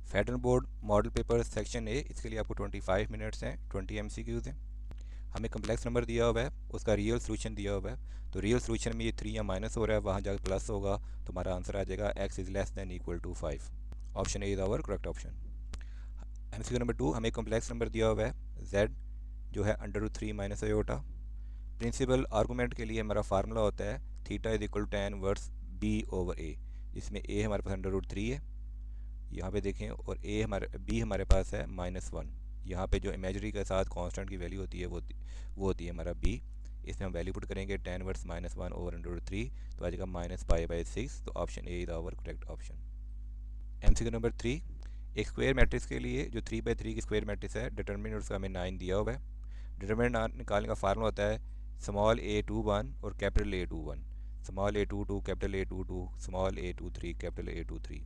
Federal board model paper section A, इसके लिए आपको 25 मिनट्स हैं, 20 MCQs हैं। हमें कम्प्लेक्स नंबर दिया हुआ है, उसका रियल सोल्यूशन दिया हुआ है। तो रियल सोल्यूशन में ये 3 या माइनस हो रहा है, वहाँ जाकर प्लस होगा, तो हमारा आंसर आ जाएगा x is less than equal to 5। Option A is our correct option. MCQ number 2, हमें कम्प्लेक्स नंबर दिया हुआ है z जो है √3 माइनस आयोटा। प्रिंसिपल आर्गूमेंट के लिए हमारा फार्मूला होता है theta is equal to tan inverse b over a, जिसमें a हमारे पास √3 है, यहाँ पे देखें, और b हमारे पास है -1। यहाँ पे जो इमेजरी के साथ कांस्टेंट की वैल्यू होती है वो होती है हमारा b। इसमें हम वैल्यू पुट करेंगे tan इनवर्स -1 ओवर √3, तो आ जाएगा -π/6। तो option A is our correct option. MCQ number 3, एक स्क्वायर मैट्रिक्स के लिए जो 3/3 की स्क्वायर मैट्रिक्स है, डिटर्मिनेंट उसका हमें 9 दिया हुआ है। डिटर्मिनेंट निकालने का फार्मूला होता है स्मॉल a21 और capital A21, small a22 capital A22, small a23 capital A23।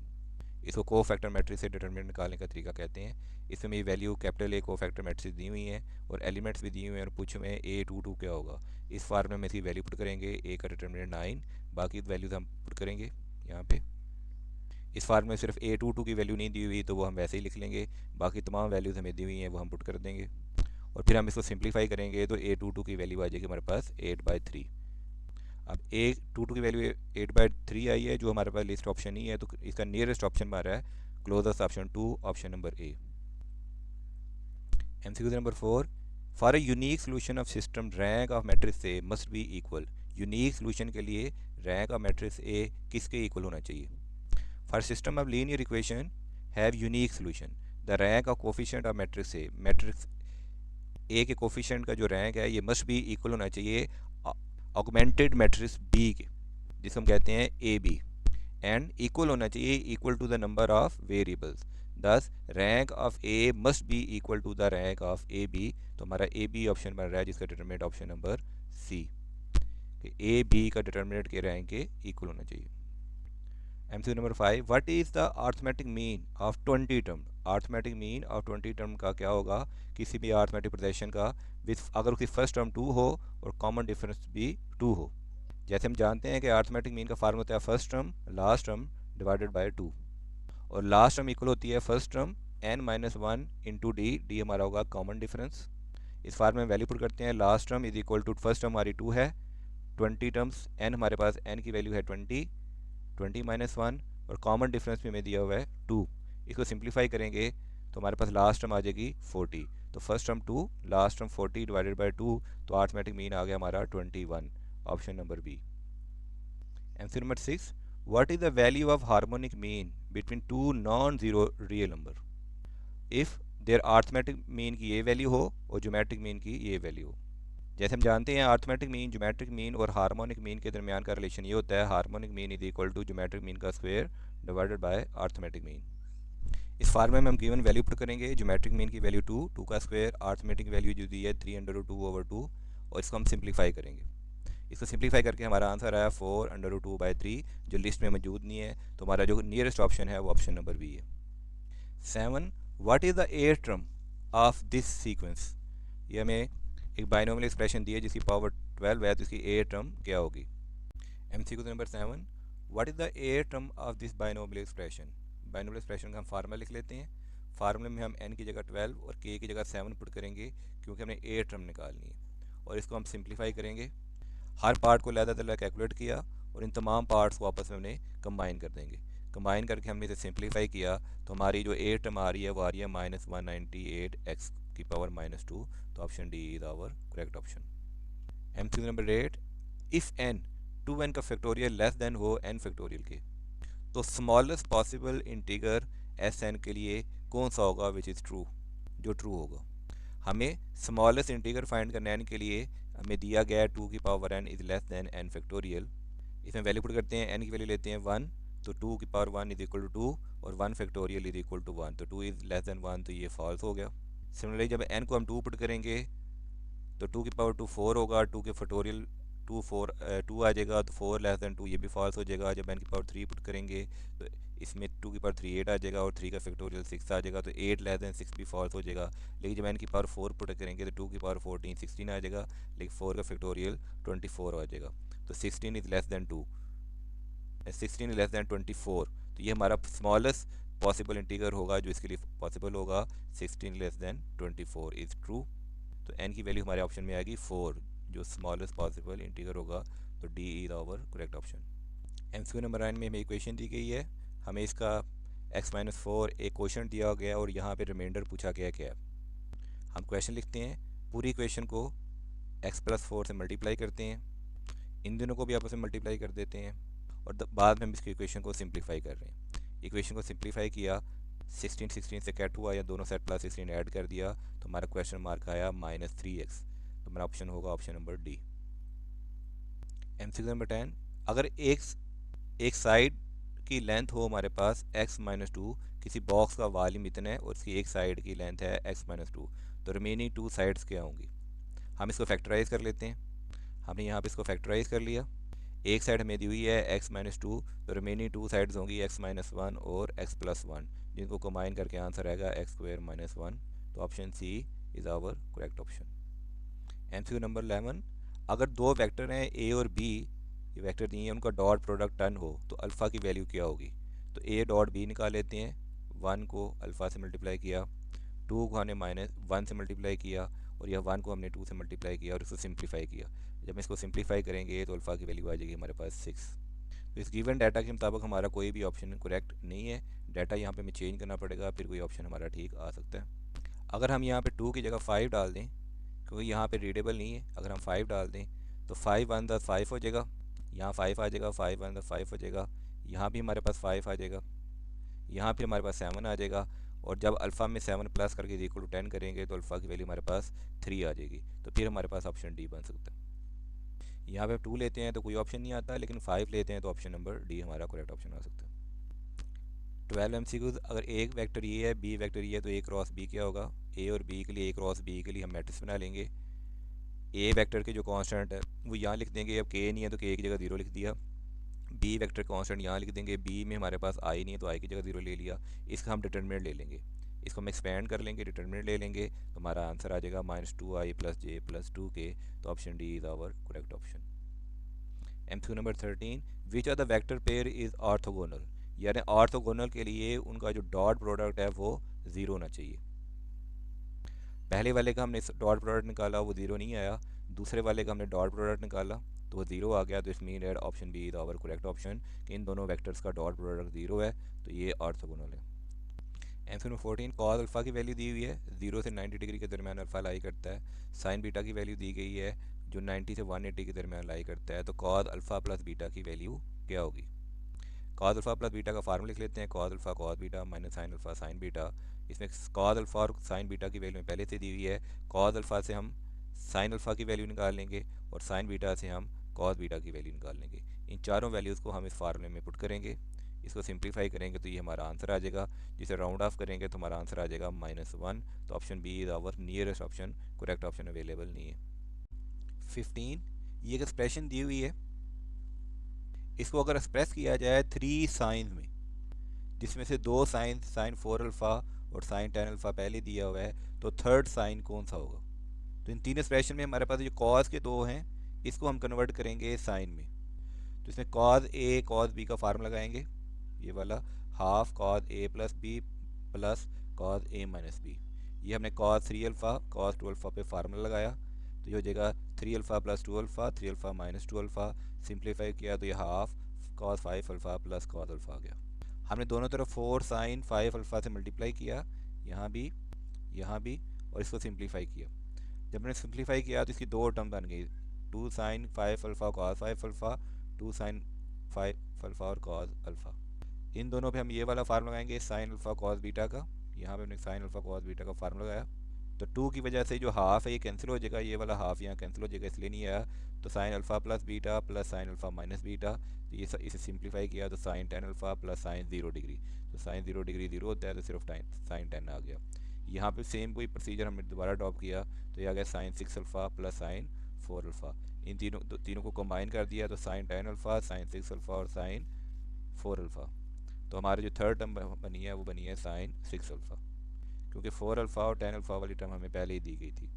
इसको को फैक्टर मैट्रिक्स से डिटर्मिनेंट निकालने का तरीका कहते हैं। इसमें ये वैल्यू कैपिटल ए को फैक्टर मैट्रिक्स दी हुई हैं और एलिमेंट्स भी दिए हुए हैं, और पूछे में A22 क्या होगा। इस फार्मूले में इसकी वैल्यू पुट करेंगे, ए का डिटर्मिनेंट 9, बाकी वैल्यूज हम पुट करेंगे यहाँ पे। इस फार्मूले में सिर्फ A22 की वैल्यू नहीं दी हुई, तो वो हम वैसे ही लिख लेंगे, बाकी तमाम वैल्यूज हमें दी हुई हैं वो हम पुट कर देंगे। और फिर हम इसको सिंप्लीफाई करेंगे, तो A22 की वैल्यू आ जाएगी हमारे पास 8/3। अब A22 की वैल्यू 8/3 आई है, जो हमारे पास लिस्ट ऑप्शन नहीं है, तो इसका नियरेस्ट ऑप्शन हमारा है closest option 2, option number A. MCQ number 4, for a unique solution of system rank of matrix A must be equal. Unique solution के लिए रैंक ऑफ मैट्रिक्स ए किसके इक्वल होना चाहिए। For system of linear equation have unique solution, the rank of coefficient of matrix A, matrix A के coefficient का जो rank है ये मस्ट बी इक्वल होना चाहिए ऑगमेंटेड मैट्रिक्स बी के, जिसको हम कहते हैं ए बी, एंड इक्वल होना चाहिए equal to the number of variables. Thus rank of A must be equal to the rank of A B. तो हमारा ए बी ऑप्शन बन रहा है, जिसका डिटरमिनेंट ऑप्शन नंबर सी, कि ए बी का डिटरमिनेंट के रैंक के इक्वल होना चाहिए। MCQ number 5, what is the arithmetic mean of 20 term. Arithmetic mean of 20 term का क्या होगा, किसी भी अर्थमेटिक प्रोजेक्शन का, विथ अगर उसकी फर्स्ट टर्म 2 हो और कॉमन डिफरेंस भी 2 हो। जैसे हम जानते हैं कि अर्थमेटिक मीन का फार्मूला होता है first term last term divided by 2, और लास्ट टर्म इक्वल होती है first term n-1 into D, D हमारा होगा कॉमन डिफरेंस। इस फार्मूले में वैल्यू पुट करते हैं, last term is equal to first term हमारी 2 है, 20 टर्म्स n हमारे पास n की वैल्यू है 20, 20-1, और कॉमन डिफरेंस भी हमें दिया हुआ है 2। इसको सिंप्लीफाई करेंगे तो हमारे पास लास्ट टर्म आ जाएगी 40, तो first term 2 last term 40 divided by 2, तो अर्थमेटिक मीन आ गया हमारा 21, option number B. MCQ number 6, what is the value of harmonic mean between two non zero real number if there arithmetic mean की ये value हो और geometric mean की ये वैल्यू हो। जैसे हम जानते हैं अर्थमेटिक मीन, ज्योमेट्रिक मीन और हार्मोनिक मीन के दरमियान का रिलेशन ये होता है, harmonic mean is equal to geometric mean का square divided by arithmetic mean. इस फार्मूले में हम गिवन वैल्यू पुट करेंगे, ज्योमेट्रिक मीन की वैल्यू 2, 2 का स्क्वायर, अर्थमेटिक वैल्यू जो दी है 3√2/2, और इसको हम सिंप्लीफाई करेंगे। इसको सिंप्लीफाई करके हमारा आंसर आया 4√2/3, जो लिस्ट में मौजूद नहीं है, तो हमारा जो नियरेस्ट ऑप्शन है वो ऑप्शन नंबर बी है। 7, what is the air term of this sequence. ये हमें एक बाइनोमियल एक्सप्रेशन दी है जिसकी पावर 12 है, तो इसकी एयर टर्म क्या होगी। MCQ number 7, what is the air term of this binomial expression. Binomial expression का हम फार्मूला लिख लेते हैं। फार्मूले में हम n की जगह 12 और k की जगह 7 पुट करेंगे, क्योंकि हमने एयर टर्म निकालनी है, और इसको हम सिंप्लीफाई करेंगे। हर पार्ट को लहदा कैलकुलेट किया, और इन तमाम पार्ट्स को आपस में हमने कंबाइन कर देंगे। कंबाइन करके हमने इसे सिंप्लीफाई किया, तो हमारी जो एयर टर्म आ रही है वो आ रही है -198x की पावर -2, तो option D is our correct option. MCQ number 8, if n 2n का फैक्टोरियल लेस देन हो n फैक्टोरियल के, तो स्मॉलेस्ट पॉसिबल इंटीगर Sn के लिए कौन सा होगा विच इज़ ट्रू, जो ट्रू होगा। हमें स्मॉलेस्ट इंटीगर फाइंड करना n के लिए हमें दिया गया है 2 की power n is less then n factorial. इसमें वैल्यू पुट करते हैं, n की वैल्यू लेते हैं 1, तो 2 की पावर 1 इज इक्वल टू 2, और 1 फैक्टोरियल इज इक्वल टू 1, तो 2 इज़ लेस दैन 1, तो ये फॉल्स हो गया। सिमिलरली जब n को हम 2 पुट करेंगे तो 2 की पावर 2 4 होगा, 2 के फैक्टोरियल 2 आ जाएगा, तो 4 लेस दैन 2 ये भी फॉल्स हो जाएगा। जब n की पावर 3 पुट करेंगे तो इसमें 2 की पावर 3 8 आ जाएगा, और 3 का फैक्टोरियल 6 आ जाएगा, तो 8 लेस दैन 6 भी फॉल्स हो जाएगा। लेकिन जब n की पावर 4 पुट करेंगे तो 2 की पावर 14 16 आ जाएगा, लेकिन 4 का फैक्टोरियल 24 आ जाएगा, तो 16 is less then 2, 16 is less then 24, तो ये हमारा स्मॉलेस्ट पॉसिबल इंटीगर होगा जो इसके लिए पॉसिबल होगा 16 लेस देन 24 इज़ ट्रू। तो n की वैल्यू हमारे ऑप्शन में आएगी 4, जो स्मॉलेस्ट पॉसिबल इंटीगर होगा, तो D is our correct option. MCQ number 9 में हमें इक्वेशन दी गई है, हमें इसका x-4 एक क्वेश्चन दिया गया और यहाँ पे रिमाइंडर पूछा गया क्या है। हम क्वेश्चन लिखते हैं, पूरी इक्वेशन को x+4 से मल्टीप्लाई करते हैं, इन दोनों को भी आपस में मल्टीप्लाई कर देते हैं और बाद में हम इसकी इक्वेशन को सिंप्लीफाई कर रहे हैं। इक्वेशन को सिंप्लीफाई किया, 16 से कैट हुआ या दोनों साइड प्लस 16 ऐड कर दिया तो हमारा क्वेश्चन मार्क आया -3x। तो हमारा ऑप्शन होगा option number D. MCQ number 10, अगर एक साइड की लेंथ हो हमारे पास x-2, किसी बॉक्स का वॉल्यूम इतना है और इसकी एक साइड की लेंथ है x-2, तो रिमेनिंग 2 साइड्स क्या होंगी। हम इसको फैक्टराइज कर लेते हैं। हमने यहाँ पे इसको फैक्टराइज कर लिया, एक साइड हमें दी हुई है x-2, तो रिमेनिंग 2 साइड्स होंगी x-1 और x+1, जिनको कंबाइन करके आंसर आएगा x² - 1। तो option C is our correct option. MCQ number 11, अगर दो वेक्टर हैं a और b, ये वेक्टर दिए हैं, उनका डॉट प्रोडक्ट 10 हो तो अल्फ़ा की वैल्यू क्या होगी। तो a डॉट b निकाल लेते हैं, 1 को अल्फ़ा से मल्टीप्लाई किया, 2 को हमने -1 से मल्टीप्लाई किया और यह 1 को हमने 2 से मल्टीप्लाई किया और इसको सिंप्लीफाई किया। जब हम इसको सिंप्लीफाई करेंगे तो अल्फ़ा की वैल्यू आ जाएगी हमारे पास 6। तो इस गिवन डाटा के मुताबिक हमारा कोई भी ऑप्शन करेक्ट नहीं है, डाटा यहाँ पे हमें चेंज करना पड़ेगा, फिर कोई ऑप्शन हमारा ठीक आ सकता है। अगर हम यहाँ पे 2 की जगह 5 डाल दें, क्योंकि यहाँ पे रीडेबल नहीं है, अगर हम 5 डाल दें तो 5 1 द 5 हो जाएगा, यहाँ 5 आ जाएगा, 5 1 द 5 हो जाएगा, यहाँ भी हमारे पास 5 आ जाएगा, यहाँ पे हमारे पास 7 आ जाएगा और जब अल्फ़ा में 7 प्लस करके इक्वल टू 10 करेंगे तो अल्फ़ा की वैल्यू हमारे पास 3 आ जाएगी। तो फिर हमारे पास ऑप्शन डी बन सकता है। यहाँ पे 2 लेते हैं तो कोई ऑप्शन नहीं आता, लेकिन 5 लेते हैं तो ऑप्शन नंबर डी हमारा करेक्ट ऑप्शन आ सकता है। 12 MCQs, अगर एक वेक्टर ये है, बी वेक्टर ये है, तो ए क्रॉस बी क्या होगा। ए और बी के लिए, ए क्रॉस बी के लिए हम मैट्रिक्स बना लेंगे। ए वेक्टर के जो कांस्टेंट है वो यहाँ लिख देंगे, अब के नहीं है तो के की जगह 0 लिख दिया। बी वेक्टर कांस्टेंट यहाँ लिख देंगे, बी में हमारे पास आई नहीं है तो आई की जगह 0 ले लिया। इसका हम डिटर्मिनेंट ले लेंगे, इसको हम एक्सपेंड कर लेंगे, डिटर्मिनेंट ले लेंगे, तो हमारा आंसर आ जाएगा -2i + j + 2k। तो option D is our correct option. MCQ number 13, which are the vector pair is orthogonal, यानी ऑर्थोगोनल के लिए उनका जो डॉट प्रोडक्ट है वो 0 होना चाहिए। पहले वाले का हमने डॉट प्रोडक्ट निकाला, वो 0 नहीं आया, दूसरे वाले का हमने डॉट प्रोडक्ट निकाला तो वो 0 आ गया। तो इस मीन option B is our correct option, कि इन दोनों वेक्टर्स का डॉट प्रोडक्ट 0 है, तो ये ऑर्थोगोनल है। MCQ नंबर 14, कॉस अल्फ़ा की वैल्यू दी हुई है, 0 से 90 डिग्री के दरमियान अल्फ़ा लाई करता है। साइन बीटा की वैल्यू दी गई है जो 90 से 180 के दरमियान लाई करता है। तो कॉस अल्फ़ा प्लस बीटा की वैल्यू क्या होगी। कॉस अल्फ़ा प्लस बीटा का फार्मूला लिख लेते हैं, cos alpha cos beta minus sine alpha sine beta. इसमें कॉस अल्फ़ा और साइन बीटा की वैल्यू पहले से दी हुई है, कॉस अल्फ़ा से हम साइन अल्फ़ा की वैल्यू निकाल लेंगे और साइन बीटा से हम कॉस बीटा की वैल्यू निकाल लेंगे। इन चारों वैल्यूज़ को हम इस फार्मूले में पुट करेंगे, इसको सिंप्लीफाई करेंगे तो ये हमारा आंसर आ जाएगा, जिसे राउंड ऑफ करेंगे तो हमारा आंसर आ जाएगा -1। तो option B is our nearest option, correct option available नहीं है। 15, ये एक एक्सप्रेशन दी हुई है, इसको अगर एक्सप्रेस किया जाए 3 साइन में, जिसमें से 2 साइन, साइन 4 अल्फ़ा और साइन 10 अल्फ़ा पहले दिया हुआ है, तो थर्ड साइन कौन सा होगा। तो इन तीन एक्सप्रेशन में हमारे पास जो कॉस के 2 हैं, इसको हम कन्वर्ट करेंगे साइन में। तो इसमें कॉस ए कॉस बी का फार्मूला लगाएंगे, ये वाला half cos A plus B plus cos A minus B. ये हमने कॉस 3 अल्फ़ा कॉस 2 अल्फ़ा पे फार्मूला लगाया, तो ये हो जाएगा 3 alpha plus 2 alpha, 3 alpha minus 2 alpha. Simplify किया तो ये half cos 5 alpha plus cos alpha आ गया। हमने दोनों तरफ 4 साइन 5 अल्फ़ा से मल्टीप्लाई किया, यहाँ भी, और इसको सिंप्लीफाई किया। जब हमने सिंप्लीफाई किया तो इसकी 2 टर्म बन गई, 2 sine 5 alpha cos 5 alpha, 2 sine 5 alpha और कॉस अल्फ़ा। इन दोनों पे हम ये वाला फार्मूला लगाएंगे साइन अल्फ़ा कॉस बीटा का, यहाँ पे हमने साइन अल्फ़ा कॉस बीटा का फार्मूला लगाया। तो 2 की वजह से जो हाफ है ये कैंसिल हो जाएगा, ये वाला हाफ यहाँ कैंसिल हो जाएगा, इसलिए नहीं आया। तो sine alpha plus beta plus sine alpha minus beta, तो ये इसे सिंप्लीफाई किया तो sine 10 alpha plus sine 0 degree, तो साइन 0 डिग्री 0 होता है, तो सिर्फ साइन 10 आ गया। यहाँ पे सेम कोई प्रोसीजर हमने दोबारा अडॉप्ट किया, तो ये आ गया sine 6 alpha plus sine 4 alpha. इन तीनों को कंबाइन कर दिया तो साइन 10 अल्फ़ा साइन 6 अल्फ़ा और साइन 4 अल्फ़ा। तो हमारी जो थर्ड टर्म बनी है वो बनी है साइन 6 अल्फ़ा, क्योंकि 4 अल्फ़ा और 10 अल्फ़ा वाली टर्म हमें पहले ही दी गई थी।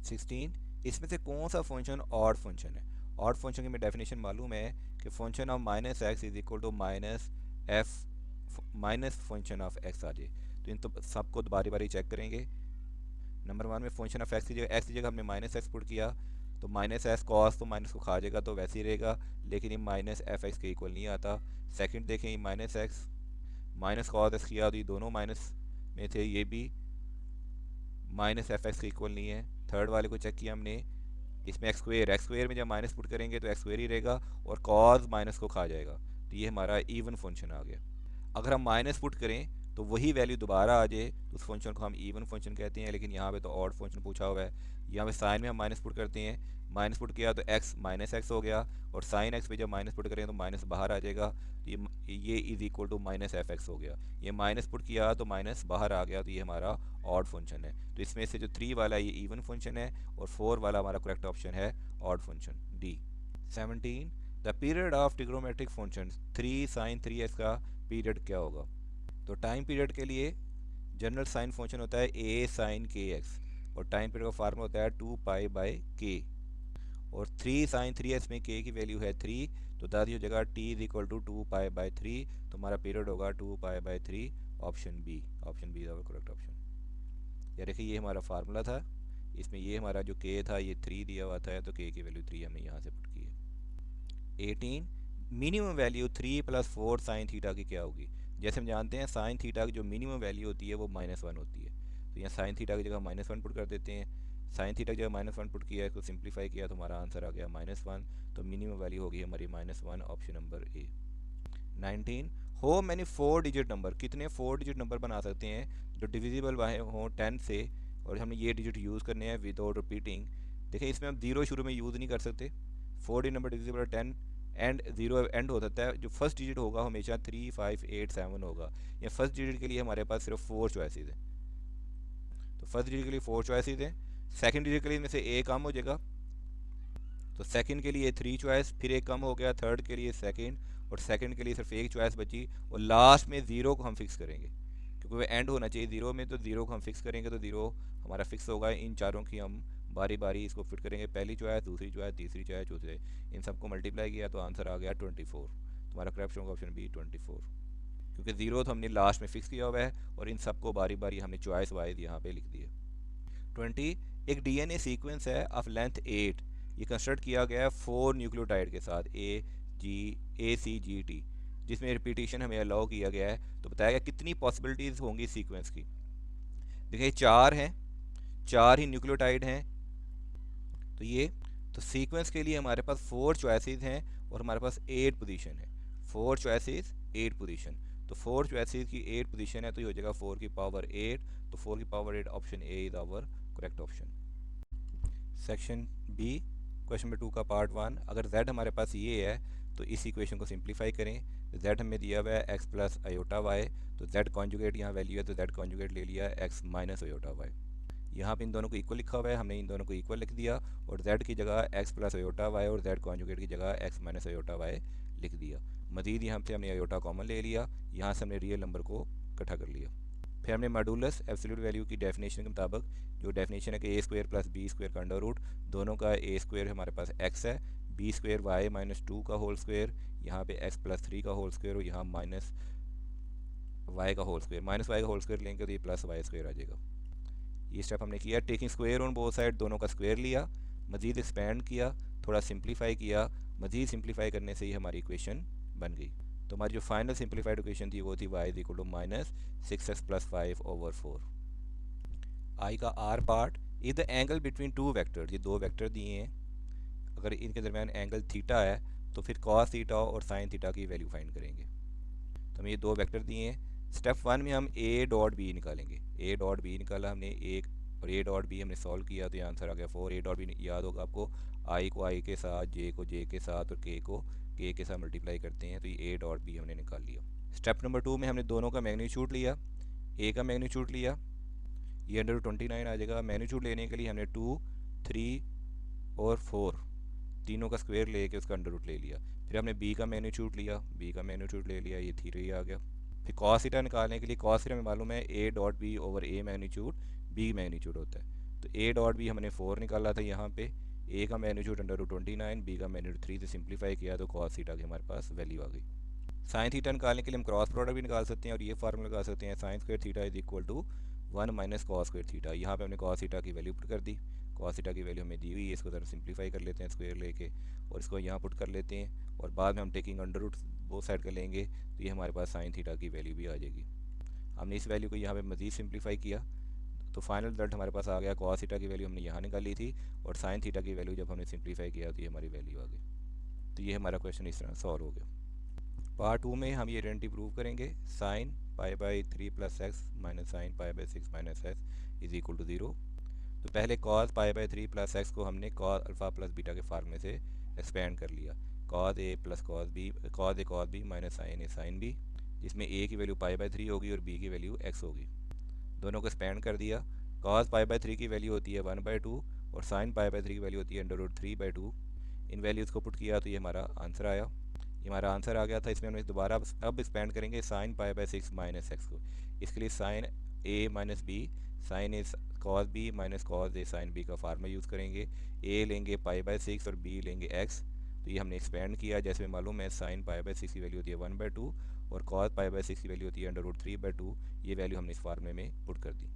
16, इसमें से कौन सा फंक्शन ऑड फंक्शन है। ऑड फंक्शन की हमें डेफिनेशन मालूम है कि function of -x is equal to -f minus function of X आ जाए। तो इन तो सबको बारी बारी चेक करेंगे। नंबर 1 में फंक्शन ऑफ एक्स की जगह हमने माइनस एक्स पुट किया, तो माइनस एक्स कॉस तो माइनस को खा जाएगा तो वैसे ही रहेगा, लेकिन ये माइनस एफ एक्स के इक्वल नहीं आता। सेकंड देखें, ये minus x minus cos x किया तो ये दोनों माइनस में थे, ये भी माइनस एफ एक्स के इक्वल नहीं है। थर्ड वाले को चेक किया हमने, इसमें एक्स स्क्वेयर में जब माइनस पुट करेंगे तो एक्स स्क्वेयर ही रहेगा और कॉस माइनस को खा जाएगा, तो ये हमारा इवन फंक्शन आ गया। अगर हम माइनस पुट करें तो वही वैल्यू दोबारा आ जाए तो उस फंक्शन को हम इवन फंक्शन कहते हैं, लेकिन यहाँ पे तो ऑड फंक्शन पूछा हुआ है। यहाँ पे साइन में हम माइनस पुट करते हैं, माइनस पुट किया तो एक्स माइनस एक्स हो गया, और साइन एक्स पे जब माइनस पुट करें तो माइनस बाहर आ जाएगा, तो ये is equal to minus f x हो गया। ये माइनस पुट किया तो माइनस बाहर आ गया, तो ये हमारा ऑड फंक्शन है। तो इसमें से जो 3 वाला ये इवन फंक्शन है और 4 वाला हमारा करेक्ट ऑप्शन है odd function, D. 17 the period of trigonometric function 3 sine 3x का पीरियड क्या होगा। तो टाइम पीरियड के लिए जनरल साइन फंक्शन होता है a साइन के एक्स, और टाइम पीरियड का फार्मूला होता है 2 पाई बाई के, और 3 साइन 3x में k की वैल्यू है 3, तो दादी हो जाएगा t is equal to 2 pi by 3, तो हमारा पीरियड होगा 2 pi by 3, option B is our correct option. या देखिए ये हमारा फार्मूला था, इसमें ये हमारा जो k था ये 3 दिया हुआ था, तो k की वैल्यू 3 हमने यहाँ से पुट की है। 18 minimum value 3 plus 4 sign theta की क्या होगी। जैसे हम जानते हैं साइन थीटा की जो मिनिमम वैल्यू होती है वो -1 होती है, तो यहाँ साइन थीटा की जगह -1 पुट कर देते हैं। साइन थीटा की जगह -1 पुट किया, इसको सिंप्लीफाई किया तो हमारा आंसर आ गया -1, तो मिनिमम वैल्यू होगी हमारी -1, ऑप्शन नंबर ए। 19 हो मैनी 4 डिजिट नंबर, कितने 4 डिजिट नंबर बना सकते हैं जो डिविजिबल हो 10 से, और हमने ये डिजिट यूज़ करने हैं विदाउट रिपीटिंग। देखिए इसमें हम 0 शुरू में यूज़ नहीं कर सकते, 4 digit number divisible 10 and 0 and हो सकता है। जो फर्स्ट डिजिट होगा हमेशा 3, 5, 8, 7 होगा। या फर्स्ट डिजिट के लिए हमारे पास सिर्फ 4 चॉइसेस हैं, तो फर्स्ट डिजिट के लिए 4 चॉइसेस हैं। सेकंड डिजिट के लिए इनमें से ए कम हो जाएगा, तो सेकंड के लिए 3 चॉइस, फिर एक कम हो गया, थर्ड के लिए सेकंड, और सेकंड के लिए सिर्फ एक चॉइस बची, और लास्ट में 0 को हम फिक्स करेंगे क्योंकि वह एंड होना चाहिए 0 में, तो 0 को हम फिक्स करेंगे, तो 0 हमारा फिक्स होगा। इन चारों की हम बारी बारी इसको फिट करेंगे, पहली चॉइस, दूसरी चॉइस, तीसरी चॉइस, चौथी, इन सबको मल्टीप्लाई किया तो आंसर आ गया 24। तुम्हारा करेक्ट होगा ऑप्शन बी 24, क्योंकि 0 तो हमने लास्ट में फिक्स किया हुआ है, और इन सबको बारी बारी हमने चॉइस वाइज यहाँ पे लिख दिया। 20 एक डीएनए सीक्वेंस है ऑफ लेंथ 8, ये कंस्ट्रक्ट किया गया है 4 न्यूक्लियोटाइड के साथ ACGT, जिसमें रिपीटेशन हमें अलाउ किया गया है। तो बताया गया कितनी पॉसिबिलिटीज़ होंगी सीक्वेंस की। देखिए 4 हैं, 4 ही न्यूक्लियोटाइड हैं, तो ये तो सीक्वेंस के लिए हमारे पास 4 चॉइसेस हैं और हमारे पास 8 पोजीशन है। 4 चॉइसेस 8 पोजीशन, तो 4 चॉइसेस की 8 पोजीशन है, तो ये हो जाएगा 4 की पावर 8, तो 4 की power 8 option A is our correct option. Section B question number 2 का पार्ट 1, अगर z हमारे पास ये है तो इस इक्वेशन को सिंप्लीफाई करें। z हमें दिया हुआ है x प्लस अयोटा वाई, तो z कॉन्जुगेट यहाँ वैल्यू है, तो z कॉन्जुगेट ले लिया x माइनस अयोटा वाई। यहाँ पे इन दोनों को इक्वल लिखा हुआ है, हमने इन दोनों को इक्वल लिख दिया, और z की जगह x प्लस अयोटा वाई और z कॉन्जुगेट की जगह x माइनस अयोटा वाई लिख दिया। मजीद यहाँ से हमने अयोटा कॉमन ले लिया, यहाँ से हमने रियल नंबर को इकट्ठा कर लिया। फिर हमने मॉडुलस एब्सोल्यूट वैल्यू की डेफिनेशन के मुताबिक, जो डेफिनेशन है कि a² प्लस b² का अंडर रूट, दोनों का a² हमारे पास x है, b² y माइनस 2 का होल स्क्वेयर, यहाँ पे x प्लस 3 का होल स्क्वेयर, और यहाँ माइनस y का होल स्क्वेयर, माइनस y का होल स्क्वेयर लेंगे तो ये प्लस y² आ जाएगा। ये स्टेप हमने किया, taking square on both side, दोनों का स्क्वेयर लिया, मजीद एक्सपेंड किया, थोड़ा सिंप्लीफाई किया, मजीद सिंप्लीफाई करने से ही हमारी इक्वेशन बन गई। तो हमारी जो फाइनल सिंप्लीफाइड इक्वेशन थी वो थी y is equal to minus 6x plus 5/4। I का r part is the angle between 2 vector, ये 2 वेक्टर दिए हैं, अगर इनके दरमियान एंगल थीटा है तो फिर कॉस थीटा और साइन थीटा की वैल्यू फाइंड करेंगे। तो हमें ये 2 वेक्टर दिए हैं, स्टेप 1 में हम a डॉट बी निकालेंगे। a डॉट बी निकाला हमने एक, और a डॉट बी हमने सॉल्व किया तो ये आंसर आ गया 4। a डॉट बी याद होगा आपको, i को i के साथ, j को j के साथ और k को k के साथ मल्टीप्लाई करते हैं, तो ये a डॉट बी हमने निकाल लिया। स्टेप नंबर 2 में हमने दोनों का मैग्नीट्यूड लिया, a का मैग्नीट्यूड लिया, ये अंडर 29 आ जाएगा। मैग्नीट्यूड लेने के लिए हमने 2, 3 और 4 तीनों का स्क्वायर लेके उसका अंडर रूट ले लिया। फिर हमने b का मैग्नीट्यूड लिया, b का मैग्नीट्यूड ले लिया, ये 3 आ गया। फिर कॉस थीटा निकालने के लिए कॉस थीटा में मालूम है a dot b over a magnitude b magnitude होता है, तो a डॉट बी हमने 4 निकाला था यहाँ पे, a का मैग्नीट्यूड अंडर रूट 29, b का मैग्नीट्यूड 3 से सिंप्लीफाई किया तो कॉस थीटा की हमारे पास वैल्यू आ गई। साइन थीटा निकालने के लिए हम क्रॉस प्रोडक्ट भी निकाल सकते हैं और ये फार्मूला लगा सकते हैं sine square theta is equal to 1 minus cos square theta. यहाँ पे हमने कॉस थीटा की वैल्यू पुट कर दी, कॉस थीटा की वैल्यू हमें दी हुई है, इसको ज़रा सिंप्लीफाई कर लेते हैं स्क्वायर लेके और इसको यहाँ पुट कर लेते हैं और बाद में हम taking under root both side कर लेंगे तो ये हमारे पास साइन थीटा की वैल्यू भी आ जाएगी। हमने इस वैल्यू को यहाँ पे मज़ीद सिंप्लीफाई किया तो फाइनल रिजल्ट हमारे पास आ गया, कॉस थीटा की वैल्यू हमने यहाँ निकाली थी और साइन थीटा की वैल्यू जब हमने सिंप्लीफाई किया तो ये हमारी वैल्यू आ गई। तो ये हमारा क्वेश्चन इस तरह सॉल्व हो गया। पार्ट 2 में हम ये आइडेंटिटी प्रूव करेंगे, sine pi by 3 plus x minus sine pi by 6 minus x is equal to 0। तो पहले cos pi by 3 plus x को हमने कॉस अल्फ़ा प्लस बीटा के फार्मूले से एक्सपेंड कर लिया, cos A plus cos B minus sine A sine B, जिसमें ए की वैल्यू पाई बाई 3 होगी और बी की वैल्यू एक्स होगी। दोनों को एक्सपेंड कर दिया, कॉस पाई बाई 3 की वैल्यू होती है 1/2 और साइन पाई बाई 3 की वैल्यू होती है अंडर रूट 3/2। इन वैल्यूज़ को पुट किया तो ये हमारा आंसर आया, ये हमारा आंसर आ गया था। इसमें हम दोबारा अब एक्सपेंड करेंगे sine pi by 6 minus x को। इसके लिए sign a minus B sign A cos B minus cos A sine B का फार्मूला यूज़ करेंगे। ए लेंगे पाई बाई 6 और बी लेंगे एक्स। तो ये हमने एक्सपेंड किया, जैसे मालूम है साइन पाई बाई 6 की वैल्यू होती है 1/2 और कॉस पाई बाई 6 की वैल्यू होती है अंडर रूट 3/2। ये वैल्यू हमने इस फार्मूले में पुट कर दी।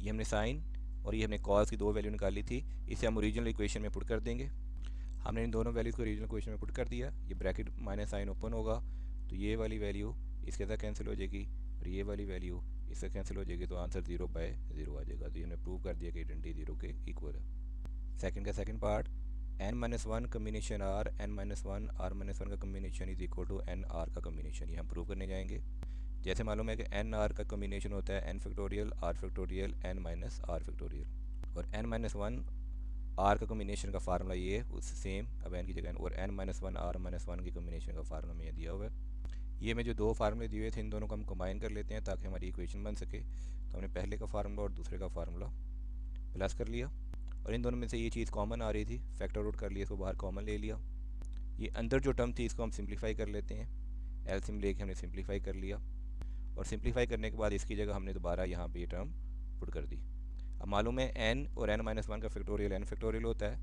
ये हमने साइन और ये हमने कॉस की दो वैल्यू निकाली थी, इसे हम ओरिजिनल इक्वेशन में पुट कर देंगे। हमने इन दोनों वैल्यूज़ को ओरिजिनल क्वेश्चन में पुट कर दिया, ये ब्रैकेट माइनस साइन ओपन होगा तो ये वाली वैल्यू इसके साथ कैंसिल हो जाएगी और ये वाली वैल्यू इससे कैंसिल हो जाएगी, तो आंसर 0/0 आ जाएगा। तो ये हमने प्रूव कर दिया कि आइडेंटिटी 0 के इक्वल है। सेकंड का second part, n-1 combination r n-1 r-1 का combination is equal to n r का कम्बिनेशन, ये हम प्रूव करने जाएंगे। जैसे मालूम है कि n r का कम्बिनेशन होता है n factorial r factorial n minus r factorial और n-1 आर का कम्बिनेशन का फार्मूला ये है उस सेम, अब एन की जगह और n-1 r-1 की कम्बिनेशन का फार्मूला में दिया हुआ है। ये में जो दो फार्मूले दिए हुए थे इन दोनों को हम कंबाइन कर लेते हैं ताकि हमारी इक्वेशन बन सके। तो हमने पहले का फार्मूला और दूसरे का फार्मूला प्लस कर लिया और इन दोनों में से ये चीज़ कॉमन आ रही थी, फैक्टर आउट कर लिया, इसको बाहर कॉमन ले लिया। ये अंदर जो टर्म थी इसको हम सिंप्लीफाई कर लेते हैं, एलसीएम लेके हमने सिंप्लीफाई कर लिया और सिंप्लीफाई करने के बाद इसकी जगह हमने दोबारा यहाँ पे ये टर्म पुट कर दी। अब मालूम है n और n-1 का फैक्टोरियल n फैक्टोरियल होता है,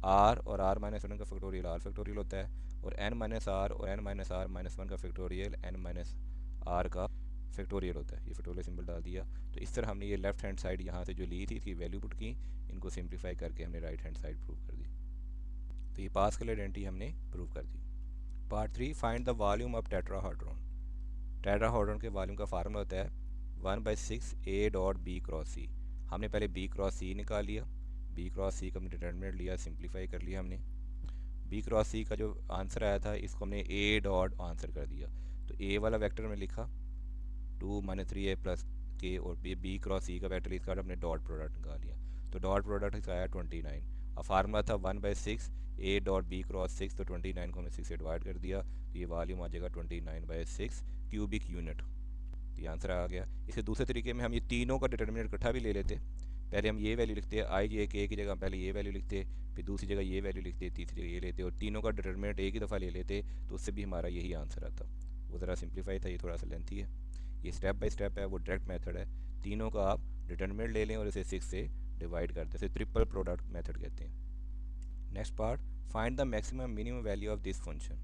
r और r-1 का फैक्टोरियल r फैक्टोरियल होता है और n-r और n-r-1 का फैक्टोरियल n-r का फैक्टोरियल होता है। ये फैक्टोरियल सिंबल डाल दिया। तो इस तरह हमने ये लेफ्ट हैंड साइड यहाँ से जो ली थी इसकी वैल्यू पुट की, इनको सिंप्लीफाई करके हमने राइट हैंड साइड प्रूव कर दी। तो ये पास्कल आइडेंटिटी हमने प्रूव कर दी। Part 3, find the volume of tetrahedron. Tetrahedron के वॉल्यूम का फार्मूला होता है 1/6 a dot b cross c। हमने पहले b क्रॉस c निकाल लिया, b क्रॉस c का हमने डिटर्मिनेंट लिया, सिंप्लीफाई कर लिया हमने। b क्रॉस c का जो आंसर आया था इसको हमने a डॉट आंसर कर दिया। तो a वाला वेक्टर में लिखा 2 - 3a प्लस k और b क्रॉस c का वेक्टर इसका हमने डॉट प्रोडक्ट निकाल लिया। तो डॉट प्रोडक्ट इसका आया 29। अब फार्मूला था 1/6 a डॉट b क्रॉस 6, तो 29 को हमने 6 से डिवाइड कर दिया तो ये वॉल्यूम आ जाएगा 29/6 क्यूबिक यूनिट। तो ये आंसर आ गया। इसके दूसरे तरीके में हम ये तीनों का डिटर्मिनेंट इकट्ठा भी ले लेते, पहले हम ये वैल्यू लिखते हैं आई जे के की जगह पहले ये वैल्यू लिखते, फिर दूसरी जगह ये वैल्यू लिखते, तीसरी जगह ये लेते और तीनों का डिटर्मिनेंट एक ही दफ़ा ले लेते तो उससे भी हमारा यही आंसर आता। वो ज़रा सिंप्लीफाई था, ये थोड़ा सा लेंथी है। ये स्टेप बाय स्टेप है, वो डायरेक्ट मेथड है। तीनों का आप डिटर्मिनेंट ले लें और इसे 6 से डिवाइड करते हैं, इसे ट्रिपल प्रोडक्ट मेथड कहते हैं। Next part, find the maximum minimum value of this function.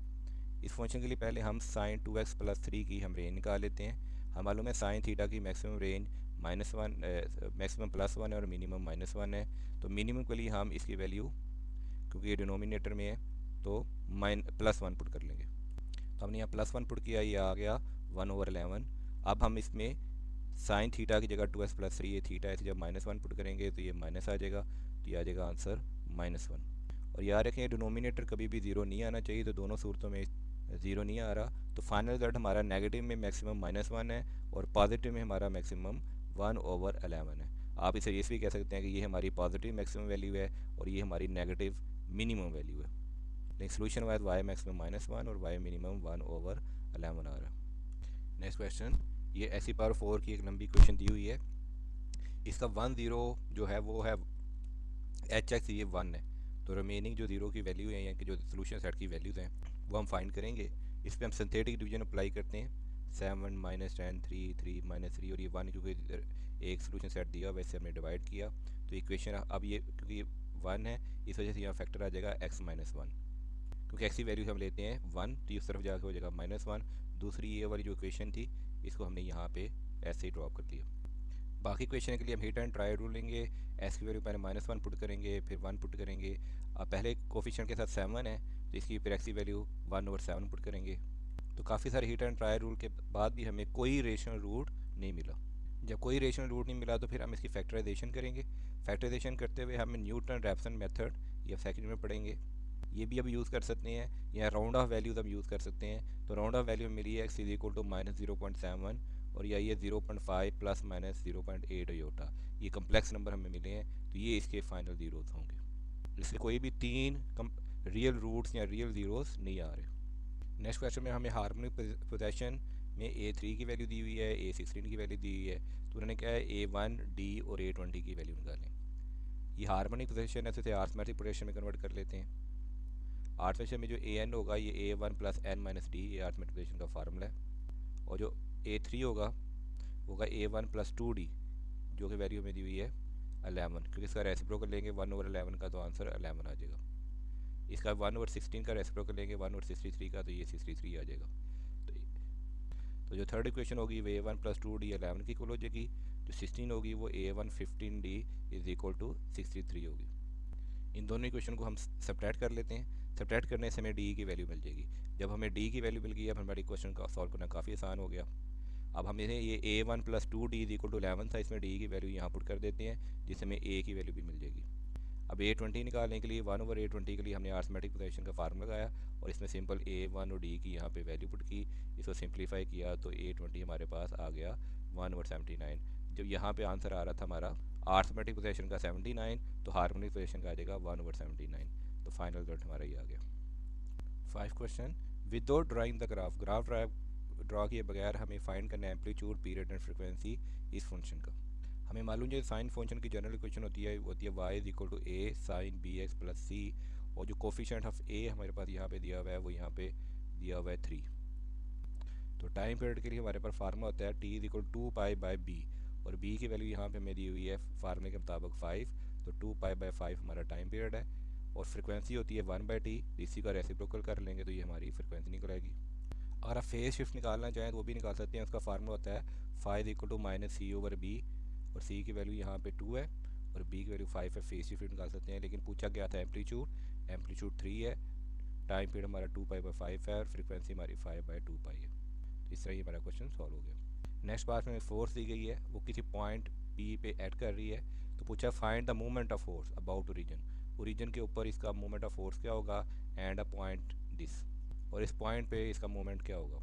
इस फंक्शन के लिए पहले हम साइन 2x + 3 की हम रेंज निकाल लेते हैं। हम मालूम है साइन थीटा की मैक्सिमम रेंज -1 मैक्सिमम +1 है और मिनिमम -1 है। तो मिनिमम के लिए हम इसकी वैल्यू, क्योंकि ये डिनोमिनेटर में है तो +1 पुट कर लेंगे। तो हमने यहाँ +1 पुट किया, ये आ गया 1/11। अब हम इसमें साइन थीटा की जगह 2x + 3 ये थीटा है, जब -1 पुट करेंगे तो ये माइनस आ जाएगा, तो ये आ जाएगा आंसर -1। और याद रखें डिनोमिनेटर कभी भी ज़ीरो नहीं आना चाहिए, तो दोनों सूरतों में ज़ीरो नहीं आ रहा। तो फाइनल रिजल्ट हमारा नेगेटिव में मैक्सिमम -1 है और पॉजिटिव में हमारा मैक्सिमम 1/11 है। आप इसे ये भी कह सकते हैं कि ये हमारी पॉजिटिव मैक्सिमम वैल्यू है और ये हमारी नेगेटिव मिनिमम वैल्यू है। लेकिन सोल्यूशन वाइज y मैक्सिमम -1 और y मिनिमम 1/11 आ रहा है। नेक्स्ट क्वेश्चन, ये ऐसी पावर 4 की एक लंबी क्वेश्चन दी हुई है। इसका 10 जो है वो है HX, ये 1 है। तो रिमेनिंग जो 0 की वैल्यू है, यानी कि जो सोल्यूशन सेट की वैल्यूज़ हैं वो हम फाइंड करेंगे। इस पर हम सिंथेटिक डिवीजन अप्लाई करते हैं, 7 - 10 3 3 -3 और ये 1 क्योंकि एक सोल्यूशन सेट दिया वैसे हमने डिवाइड किया। तो इक्वेशन अब ये क्योंकि 1 है इस वजह से यहाँ फैक्टर आ जाएगा x - 1। क्योंकि एक्स की वैल्यू हम लेते हैं 1, तो इस तरफ जाकर हो जाएगा -1। दूसरी ये वाली जो इक्वेशन थी इसको हमने यहाँ पे ऐसे ही ड्रॉप कर दिया। बाकी क्वेश्चन के लिए हम हिट एंड ट्राई रूल लेंगे। एस की वैल्यू पहले -1 पुट करेंगे, फिर 1 पुट करेंगे। अब पहले कोफिशिएंट के साथ 7 है, तो इसकी फिर एक्स की वैल्यू 1/7 पुट करेंगे। तो काफ़ी सारे हिट एंड ट्राई रूल के बाद भी हमें कोई रेशनल रूट नहीं मिला। जब कोई रेशनल रूट नहीं मिला तो फिर हम इसकी फैक्टराइजेशन करेंगे। फैक्टराइजेशन करते हुए हमें न्यूटन रैप्सन मेथड या सेकंड में पढ़ेंगे। ये भी अब यूज़ कर सकते हैं, या राउंड ऑफ वैल्यूज हम यूज़ कर सकते हैं। तो राउंड ऑफ वैल्यू मिली है एक्स इज इक्वल टू -0.7 और यही है 0.5 प्लस माइनस 0.8 योटा। ये कम्प्लेक्स नंबर हमें मिले हैं, तो ये इसके फाइनल ज़ीरोज़ होंगे। इसके कोई भी 3 रियल रूट्स या रियल ज़ीरोज़ नहीं आ रहे। नेक्स्ट क्वेश्चन में हमें हार्मोनिक पोजीशन में A3 की वैल्यू दी हुई है, A16 की वैल्यू दी हुई है। तो उन्होंने क्या है A1, D और A20 की वैल्यू निकालें। ये हार्मोनिक पोजीशन है, तो इसे अरिथमेटिक पोजीशन में कन्वर्ट कर लेते हैं। अरिथमेटिक में जो an होगा ये A1 plus n minus D, ये अरिथमेटिक पोजीशन का फार्मूला है। और जो A3 होगा A1 प्लस 2D, जो कि वैल्यू में दी हुई है 11, क्योंकि इसका रेसिप्रोकल लेंगे 1/11 का, तो आंसर 11 आ जाएगा। इसका 1/16 का रेसिप्रोकल लेंगे 1/63 का, तो ये 63 आ जाएगा। तो जो थर्ड इक्वेशन होगी वो A1 प्लस 2D 11 की इक्वल हो जाएगी। जो 16 होगी वो A1 15D is equal to 63 होगी। इन दोनों इक्वेशन को हम सब्ट्रैक्ट कर लेते हैं। सब्ट्रैक्ट करने से हमें D की वैल्यू मिल जाएगी। जब हमें D की वैल्यू मिल गई, अब हमारी इक्वेशन का सॉल्व करना काफ़ी आसान हो गया। अब हमें ये A1 plus 2D is equal to 11 था, इसमें D की वैल्यू यहाँ पुट कर देते हैं, जिससे हमें A की वैल्यू भी मिल जाएगी। अब A20 निकालने के लिए 1/A20 के लिए हमने अरिथमेटिक पोजीशन का फार्मूला लगाया और इसमें सिंपल A1 और D की यहाँ पे वैल्यू पुट की। इसको सिंप्लीफाई किया तो A20 हमारे पास आ गया 1/79। जब यहाँ पे आंसर आ रहा था हमारा अरिथमेटिक पोजीशन का 79, तो हार्मोनिक पोजीशन का आ जाएगा 1/79। तो फाइनल रिजल्ट हमारा ये आ गया। 5 question without drawing the graph draw किए बगैर हमें फाइंड करना है एम्पलीट्यूड, पीरियड एंड फ्रिक्वेंसी इस फंक्शन का। हमें मालूम है साइन फंक्शन की जनरल इक्वेशन होती है y is equal to a sine bx plus c, और जो कोफिशिएंट ऑफ a हमारे पास यहाँ पे दिया हुआ है वो यहाँ पे दिया हुआ है 3। तो टाइम पीरियड के लिए हमारे पास फार्मूला होता है t इज इक्वल 2π/b, और b की वैल्यू यहाँ पे हमें दी हुई है फार्मूले के मुताबिक 5, तो 2π/5 हमारा टाइम पीरियड है। और फ्रिक्वेंसी होती है 1/t, इसी का रेसिप्रोकल कर लेंगे तो ये हमारी फ्रिक्वेंसी निकल आएगी। अगर आप फेज शिफ्ट निकालना चाहें तो वो भी निकाल सकते हैं। उसका फार्मूला होता है फाइव इक्वल टू -c/b, और c की वैल्यू यहाँ पे 2 है और b की वैल्यू 5 है। फेज शिफ्ट निकाल सकते हैं, लेकिन पूछा गया था एम्पलीट्यूड 3 है, टाइम पीरियड हमारा 2π/5 है और फ्रिक्वेंसी हमारी 5/2π है। तो इस तरह ही हमारा क्वेश्चन सॉल्व हो गया। नेक्स्ट पार्ट में फोर्स दी गई है, वो किसी पॉइंट p पे ऐड कर रही है। तो पूछा find the movement of force about origin के ऊपर इसका मूवमेंट ऑफ फोर्स क्या होगा एंड अ पॉइंट दिस, और इस पॉइंट पे इसका मूवमेंट क्या होगा।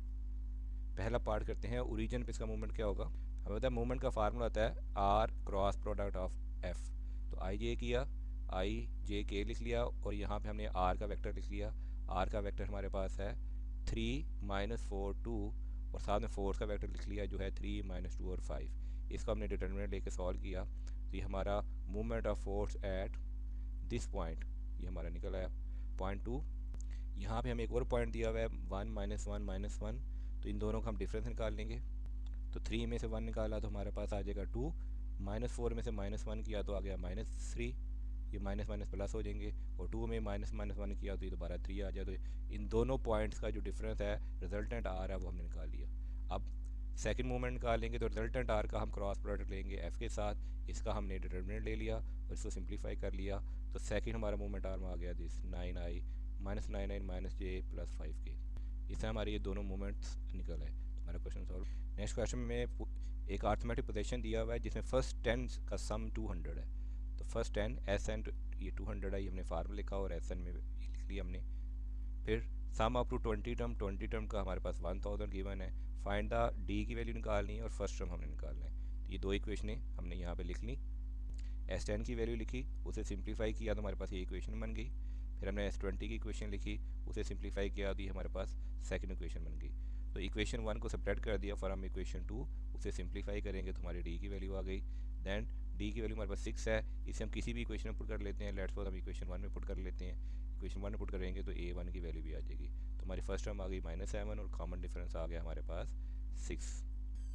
पहला पार्ट करते हैं, ओरिजिन पे इसका मूवमेंट क्या होगा। हमें पता है मूवमेंट का फार्मूला होता है r cross product of F. तो आई जे किया, आई जे के लिख लिया, और यहाँ पे हमने आर का वेक्टर लिख लिया। आर का वेक्टर हमारे पास है 3 -4 2, और साथ में फोर्स का वेक्टर लिख लिया जो है 3 -2 और 5। इसको हमने डिटर्मिनेंट लेके सॉल्व किया, तो ये हमारा movement of force at this point ये हमारा निकल आया पॉइंट 2। यहाँ पे हमें एक और पॉइंट दिया हुआ है 1 -1 -1, तो इन दोनों का हम डिफरेंस निकाल लेंगे। तो 3 में से 1 निकाला तो हमारे पास आ जाएगा 2, -4 में से -1 किया तो आ गया -3, ये माइनस माइनस प्लस हो जाएंगे, और 2 में -1 किया तो ये दोबारा 3 आ जाए। तो इन दोनों पॉइंट्स का जो डिफरेंस है रिजल्टेंट आर है वो हमने निकाल लिया। अब सेकंड मूवमेंट निकालेंगे तो रिजल्टेंट आर का हम क्रॉस प्रोडक्ट लेंगे एफ के साथ, इसका हमने डिटर्मिनेंट ले लिया और इसको सिंप्लीफाई कर लिया। तो सेकंड हमारा मूवमेंट आर में आ गया this 9i -9i -j + 5k। इससे हमारे ये दोनों मूवमेंट्स निकल आए। हमारा क्वेश्चन सॉल्व। नेक्स्ट क्वेश्चन में एक अरिथमेटिक पोजीशन दिया हुआ है जिसमें फर्स्ट 10 का सम 200 है। तो फर्स्ट 10 एस एन ये 200 है, ये हमने फार्मूला लिखा और एस एन में लिख लिया हमने। फिर सम अप टू 20 टर्म का हमारे पास 1000 गिवन है। फाइंड द डी की वैल्यू निकालनी है और फर्स्ट टर्म हमने निकालना है। तो ये दो इक्वेशनें हमने यहाँ पे लिख ली। S10 की वैल्यू लिखी, उसे सिंप्लीफाई किया तो हमारे पास ये इक्वेशन बन गई। फिर हमने S20 की इक्वेशन लिखी, उसे सिंप्लीफाई किया तो ये हमारे पास सेकंड इक्वेशन बन गई। तो इक्वेशन 1 को सब्ट्रैक्ट कर दिया फ्रॉम इक्वेशन 2, उसे सिंप्लीफाई करेंगे तो हमारी डी की वैल्यू आ गई। दैन डी की वैल्यू हमारे पास 6 है, इसे हम किसी भी इक्वेशन में पुट कर लेते हैं। लेट्स सपोज हम इक्वेशन 1 में पुट कर लेते हैं। इक्वेशन 1 में पुट करेंगे तो A1 की वैल्यू भी आ जाएगी। तो हमारी फर्स्ट टर्म आ गई -7 और कॉमन डिफरेंस आ गया हमारे पास 6।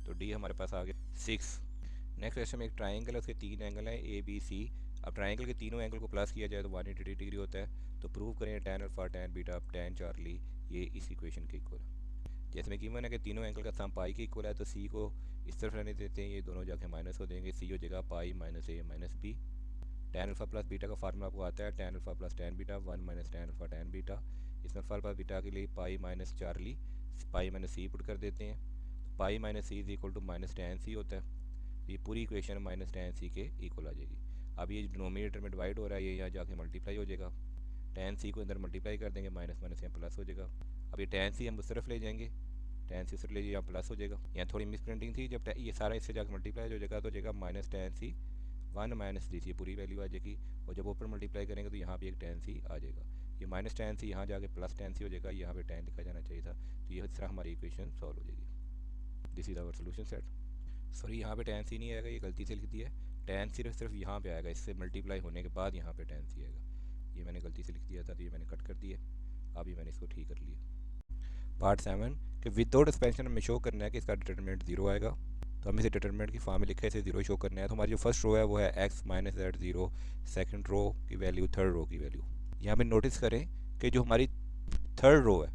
तो डी हमारे पास आ गया 6। नेक्स्ट क्वेश्चन में एक ट्राइंगल है, उसके 3 एंगल हैं A B C। अब ट्राइंगल के तीनों एंगल को प्लस किया जाए तो 180 डिग्री होता है। तो प्रूव करें tan alpha tan beta tan Charlie ये इस इक्वेशन के इक्वल है। जैसे में गिवन है कि तीनों एंगल का सम पाई के इक्वल है, तो सी को इस तरफ रहने देते हैं, ये दोनों जाके माइनस हो देंगे, सी हो जाएगा pi minus A minus B. tan alpha plus beta का फार्मूला आपको आता है tan alpha plus tan beta 1 minus tan alpha tan beta. इसमें अल्फा प्लस बीटा के लिए pi minus Charlie pi minus C put कर देते हैं, तो pi minus C is equal to minus tan C होता है। तो ये पूरी इक्वेशन माइनस tan सी के इक्वल आ जाएगी। अब ये डिनोमिनेटर में डिवाइड हो रहा है, ये यहाँ जाके मल्टीप्लाई हो जाएगा, tan सी को अंदर मल्टीप्लाई कर देंगे, माइनस माइनस यहाँ प्लस हो जाएगा। अब ये tan सी हम उस तरफ ले जाएंगे, tan सी उस तरफ ले जाइए, यहाँ प्लस हो जाएगा। यहाँ थोड़ी मिस प्रिंटिंग थी, जब ये सारा इससे जाकर मल्टीप्लाई हो जाएगा तो जाएगा माइनस tan सी 1 माइनस डी सी पूरी वैल्यू आ जाएगी, और जब ऊपर मल्टीप्लाई करेंगे तो यहाँ भी एक tan सी आ जाएगा। ये माइनस tan सी यहाँ जाके प्लस tan सी हो जाएगा, यहाँ पे tan लिखा जाना चाहिए था। तो ये इस तरह हमारी इक्वेशन सॉल्व हो जाएगी। This is our solution set. Sorry यहाँ पे tan सी नहीं आएगा, ये गलती से लिख दिया है, tan सिर्फ यहाँ पे आएगा, इससे मल्टीप्लाई होने के बाद यहाँ पे tan सी आएगा, ये मैंने गलती से लिख दिया था, तो ये मैंने कट कर दिया। अभी मैंने इसको ठीक कर लिया। पार्ट 7 कि विदाउट एक्सपेंशन हमें शो करना है कि इसका डिटरमिनेंट 0 आएगा, तो हम इसे डिटरमिनेंट की फॉर्म में लिखा है, इसे 0 शो करना है। तो हमारी जो फर्स्ट रो है वो है x minus z 0, second row की वैल्यू, थर्ड रो की वैल्यू। यहाँ पे नोटिस करें कि जो हमारी थर्ड रो है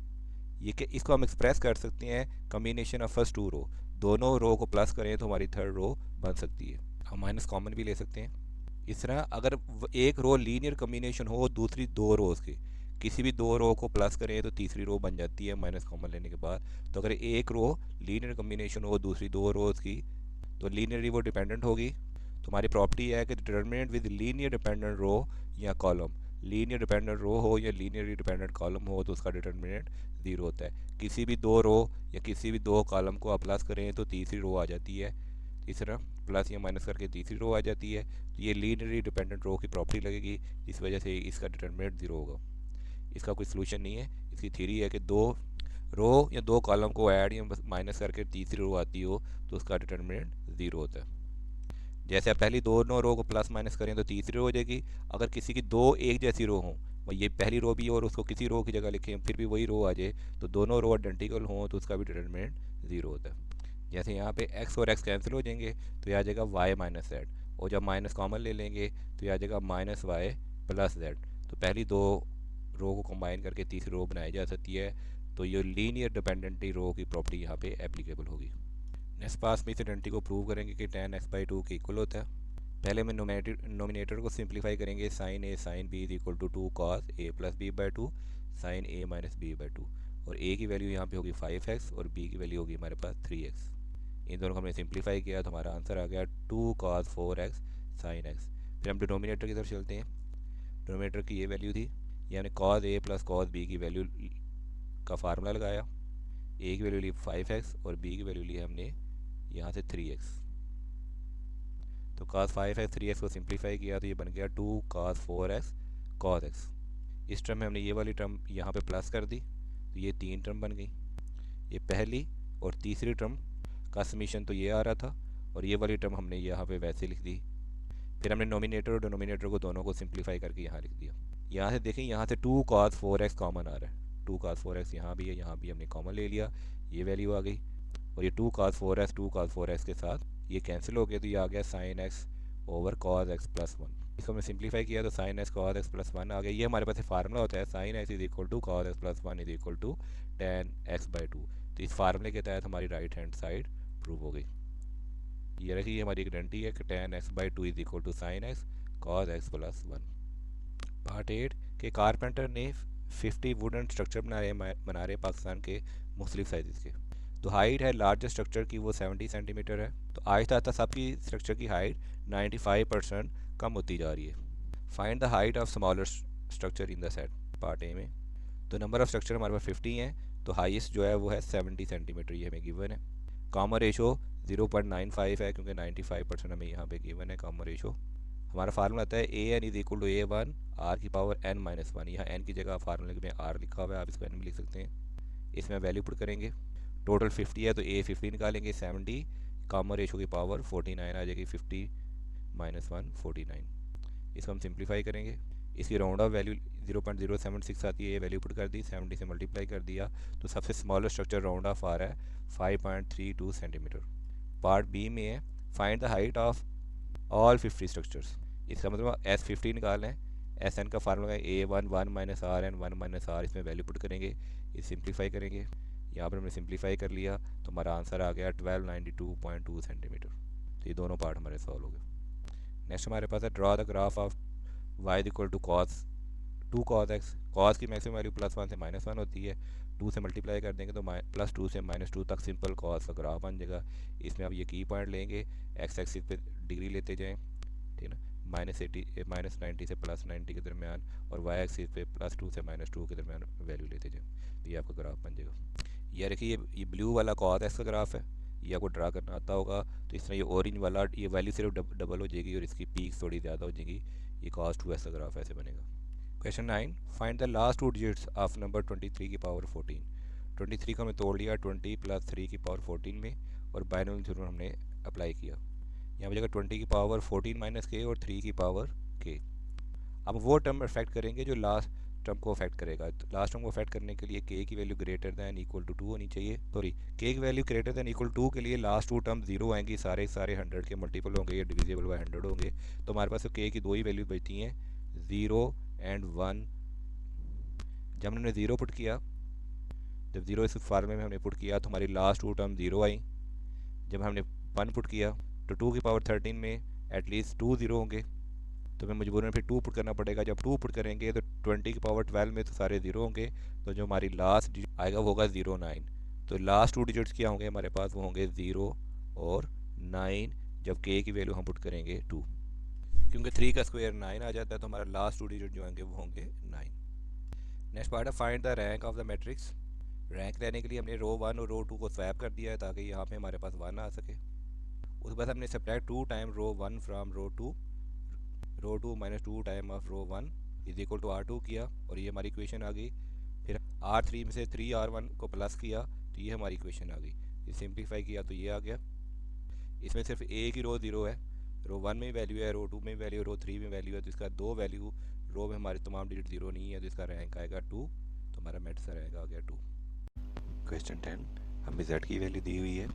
ये कि इसको हम एक्सप्रेस कर सकते हैं कम्बिनेशन ऑफ फर्स्ट टू रो, दोनों रो को प्लस करें तो हमारी थर्ड रो बन सकती है। हम माइनस कॉमन भी ले सकते हैं। इस तरह अगर एक रो लीनियर कम्बिनेशन हो दूसरी दो रोज़ की, किसी भी दो रो को प्लस करें तो तीसरी रो बन जाती है माइनस कॉमन लेने के बाद। तो अगर एक रो लीनियर कम्बिनेशन हो दूसरी दो रोज़ की तो लीनियरली वो डिपेंडेंट होगी। तो हमारी प्रॉपर्टी है कि डिटरमिनेंट विद लीनियर डिपेंडेंट रो या कॉलम, लीनियर डिपेंडेंट रो हो या लीनियरली डिपेंडेंट कॉलम हो तो उसका डिटरमिनेंट 0 होता है। किसी भी दो रो या किसी भी दो कॉलम को आप प्लस करें तो तीसरी रो आ जाती है, इस तरह प्लस या माइनस करके तीसरी रो आ जाती है। तो ये लीनियरली डिपेंडेंट रो की प्रॉपर्टी लगेगी, इस वजह से इसका डिटरमिनेंट 0 होगा। इसका कोई सोल्यूशन नहीं है, इसकी थ्योरी है कि दो रो या दो कॉलम को ऐड या माइनस करके तीसरी रो आती हो तो उसका डिटरमिनेंट 0 होता है। जैसे आप पहली दोनों रो को प्लस माइनस करें तो तीसरी रो हो जाएगी। अगर किसी की दो एक जैसी रो हों, ये पहली रो भी और उसको किसी रो की जगह लिखें फिर भी वही रो आ जाए, तो दोनों रो आइडेंटिकल हों तो उसका भी डिटरमिनेंट 0 होता है। जैसे यहाँ पे x और x कैंसिल हो जाएंगे तो यह आ जाएगा y माइनस जेड, और जब माइनस कॉमन ले लेंगे तो यह आ जाएगा माइनस वाई प्लस जेड। तो पहली दो रो को कंबाइन करके तीसरी रो बनाई जा सकती है, तो ये लीनियर डिपेंडेंटली रो की प्रॉपर्टी यहाँ पे एप्लीकेबल होगी। नेक्स्ट पास में इस आइडेंटिटी को प्रूव करेंगे कि tan x/2 के इक्वल होता है। पहले में नोमिनेटर को सिंप्लीफाई करेंगे, sine A sine b is equal to 2 cos a plus b by 2 sine a minus b by 2, और a की वैल्यू यहाँ पे होगी 5x और b की वैल्यू होगी हमारे पास 3x। इन दोनों को हमने सिंप्लीफाई किया तो हमारा आंसर आ गया 2 cos 4x साइन x। फिर हम डिनोमिनेटर की तरफ चलते हैं। डिनोमिनेटर की ये वैल्यू थी, ये हमने cos a plus cos b की वैल्यू का फार्मूला लगाया, a की वैल्यू ली 5x और b की वैल्यू ली हमने यहाँ से 3x। तो cos 5x 3x को सिंप्लीफाई किया तो ये बन गया 2 cos 4x cos x। इस टर्म में हमने ये वाली टर्म यहाँ पे प्लस कर दी तो ये 3 टर्म बन गई। ये पहली और तीसरी टर्म का समीशन तो ये आ रहा था, और ये वाली टर्म हमने यहाँ पे वैसे लिख दी। फिर हमने नोमिनेटर और डिनोमिनेटर को दोनों को सिंप्लीफाई करके यहाँ लिख दिया। यहाँ से देखें, यहाँ से 2 cos 4x कॉमन आ रहा है, 2 cos 4x यहाँ भी है, यहाँ भी हमने कॉमन ले लिया, ये वैल्यू आ गई। और ये 2 cos 4x के साथ ये कैंसिल हो गया तो ये आ गया sine x over cos x plus 1। इसको हमने सिंप्लीफाई किया तो sine x cos x plus 1 आ गया। ये हमारे पास फार्मूला होता है sine x is equal to cos x plus 1 is equal to tan x/2। तो इस फार्मूले के तहत हमारी राइट हैंड साइड प्रूव हो गई। ये रखी हमारी एक गारंटी है कि tan x/2 is equal to sine x cos x plus 1। Part 8 के कारपेंटर ने 50 वुडन स्ट्रक्चर बना रहे पाकिस्तान के मुख्तलिफ साइज़ के। तो हाइट है लार्जेस्ट स्ट्रक्चर की वो 70 सेंटीमीटर है। तो आहिस्ता आहिस्ता सबकी स्ट्रक्चर की हाइट 95% कम होती जा रही है। Find the height of smaller structure in the set, part A में। तो नंबर ऑफ स्ट्रक्चर हमारे पास 50 हैं, तो हाईएस्ट जो है वो है 70 सेंटीमीटर, ये हमें गिवन है। कॉमन रेशो 0.95 है क्योंकि 95% हमें यहाँ पे गिवन है कॉमन रेशो। हमारा फार्मूला आता है an is equal to a1 r की पावर n माइनस 1। यहाँ n की जगह फार्मूले में r लिखा हुआ है, आप इसको n भी लिख सकते हैं। इसमें वैल्यू पुट करेंगे, टोटल 50 है तो a 50 निकालेंगे, 70 कॉमन रेशो की पावर 49 आ जाएगी, 50 माइनस 1 49। इसको हम सिंप्लीफाई करेंगे, इसकी राउंड ऑफ वैल्यू 0.076 आती है, ये वैल्यू पुट कर दी, 70 से मल्टीप्लाई कर दिया तो सबसे स्मॉलर स्ट्रक्चर राउंड ऑफ आ रहा है 5.32 सेंटीमीटर। पार्ट बी में है find the height of all 50 structures. इसका मतलब S50 निकालना है। Sn का फार्मूला है A1 1 minus r n 1 minus r, इसमें वैल्यू पुट करेंगे, ये सिंप्लीफाई करेंगे, यहाँ पर हमने सिंप्लीफाई कर लिया तो हमारा आंसर आ गया 1292.2 सेंटीमीटर। तो ये दोनों पार्ट हमारे सॉल्व हो गए। नेक्स्ट हमारे पास है draw the graph of y equal to cos 2 cos x. Cos की मैक्सिमम वैल्यू +1 से -1 होती है, 2 से मल्टीप्लाई कर देंगे तो +2 से -2 तक सिंपल कॉस का ग्राफ बन जाएगा। इसमें आप ये की पॉइंट लेंगे, एक्स एक्सिस पे डिग्री लेते जाएं, ठीक है ना, -90 से +90 के दरमियान, और वाई एक्सिस पे +2 से -2 के दरमियान वैल्यू लेते जाएं, तो ये आपका ग्राफ बन जाएगा। ये देखिए ये ब्लू वाला कॉस एक्स का ग्राफ है, ये आपको ड्रा करना आता होगा। तो इस तरह ये ऑरेंज वाला ये वैल्यू सिर्फ डबल हो जाएगी और इसकी पीक थोड़ी ज़्यादा हो जाएगी, ये cos 2x का ग्राफ ऐसे बनेगा। Question 9, find the last 2 digits of number 23 की पावर 14। 23 को हमने तोड़ लिया 20 + 3 की पावर 14 में, और बाइनोमियल थ्योरम हमने अप्लाई किया। यहाँ पर 20 की पावर 14 माइनस के और 3 की पावर के। अब वो टर्म अफेक्ट करेंगे जो लास्ट टर्म को अफेक्ट करेगा। तो लास्ट टर्म को अफेक्ट करने के लिए के की value greater than equal to 2 होनी चाहिए। सॉरी, के की वैल्यू ग्रेटर दैन इक्वल 2 के लिए लास्ट 2 टर्म 0 आएंगी, सारे 100 के मल्टीपल होंगे या डिविजिबल बाय 100 होंगे। तो हमारे पास तो के की 2 ही वैल्यू बचती हैं, 0 एंड 1। जब हमने 0 पुट किया, जब 0 इस फार्मे में हमने पुट किया तो हमारी लास्ट 2 टर्म 0 आई। जब हमने 1 पुट किया तो 2 की पावर 13 में एटलीस्ट 2 0 होंगे, तो हमें मजबूरन फिर 2 पुट करना पड़ेगा। जब 2 पुट करेंगे तो 20 की पावर 12 में तो सारे 0 होंगे, तो जो हमारी लास्ट डिजिट आएगा वो होगा 09। तो लास्ट 2 डिजिट्स क्या होंगे हमारे पास, वो होंगे 0 और 9, जब के की वैल्यू हम पुट करेंगे 2, क्योंकि 3 का स्क्वायर 9 आ जाता है, तो हमारा लास्ट 2 डिजिट जो होंगे वो होंगे 9। नेक्स्ट पार्ट है find the rank of the matrix. Rank लेने के लिए हमने रो 1 और रो 2 को स्वैप कर दिया है ताकि यहाँ पे हमारे पास 1 आ सके। उसके बाद हमने subtract 2 time row 1 from row 2 minus 2 time of row 1 is equal to R2 किया, और ये हमारी इक्वेशन आ गई। फिर R3 में से 3R1 को प्लस किया तो ये हमारी इक्वेशन आ गई। ये सिंप्लीफाई किया तो ये आ गया। इसमें सिर्फ एक ही रो 0 है, रो 1 में वैल्यू है, रो 2 में वैल्यू है, रो 3 में वैल्यू है, तो इसका 2 वैल्यू रो में हमारे तमाम डिजिट 0 नहीं है, तो इसका रैंक आएगा 2, तो हमारा मेट्स रैंक आ गया 2। क्वेश्चन 10, हमें z की वैल्यू दी हुई है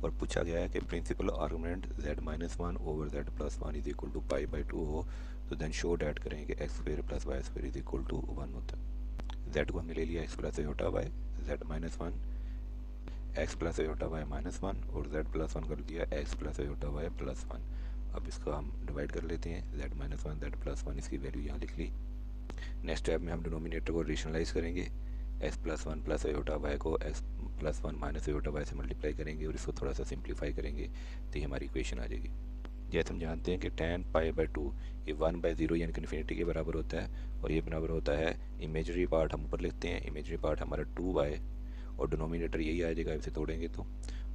और पूछा गया है कि principal argument z-1 over z+1 is equal to π/2 हो, तो देन शो डैट करेंगे x² + y² is equal to 1 होता है। z को हमने ले लिया x + y, z-1 x + y-1, और z+1 कर दिया x + y+1। अब इसका हम डिवाइड कर लेते हैं, z-1 z+1, इसकी वैल्यू यहाँ लिख ली। नेक्स्ट स्टेप में हम डिनोमिनेटर को रेशनलाइज करेंगे, x + 1 + y को x + 1 - y से मल्टीप्लाई करेंगे और इसको थोड़ा सा सिंप्लीफाई करेंगे, तो ये हमारी इक्वेशन आ जाएगी। जैसे हम जानते हैं कि tan π/2 ये 1/0 यानी कि इन्फिनिटी के बराबर होता है, और ये बराबर होता है, इमेजरी पार्ट हम ऊपर लिखते हैं, इमेजरी पार्ट हमारा 2y और डिनोमिनेटर यही आ जाएगा इसे तोड़ेंगे तो,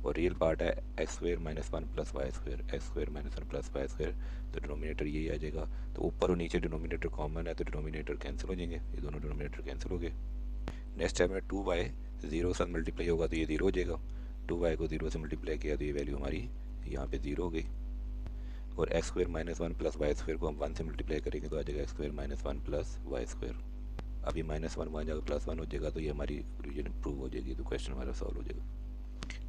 और रियल पार्ट है x² - 1 + y², x² - 1 + y², तो डिनोमिनेटर यही आ जाएगा। तो ऊपर और नीचे डिनोमिनेटर कॉमन है तो डिनोमिनेटर कैंसिल हो जाएंगे, ये दोनों डिनोमिनेटर कैंसिल हो गए। नेक्स्ट स्टेप में 2y 0 से मल्टीप्लाई होगा तो ये 0 हो जाएगा, 2y को 0 से मल्टीप्लाई किया तो ये वैल्यू हमारी यहाँ पे 0 हो गई, और x² - 1 + y² को हम 1 से मल्टीप्लाई करेंगे तो आ जाएगा x² - 1 + y²। अभी -1 वहाँ जाकर +1 हो जाएगा, तो ये हमारी इक्वेशन प्रूव हो जाएगी, तो क्वेश्चन हमारा सॉल्व हो जाएगा।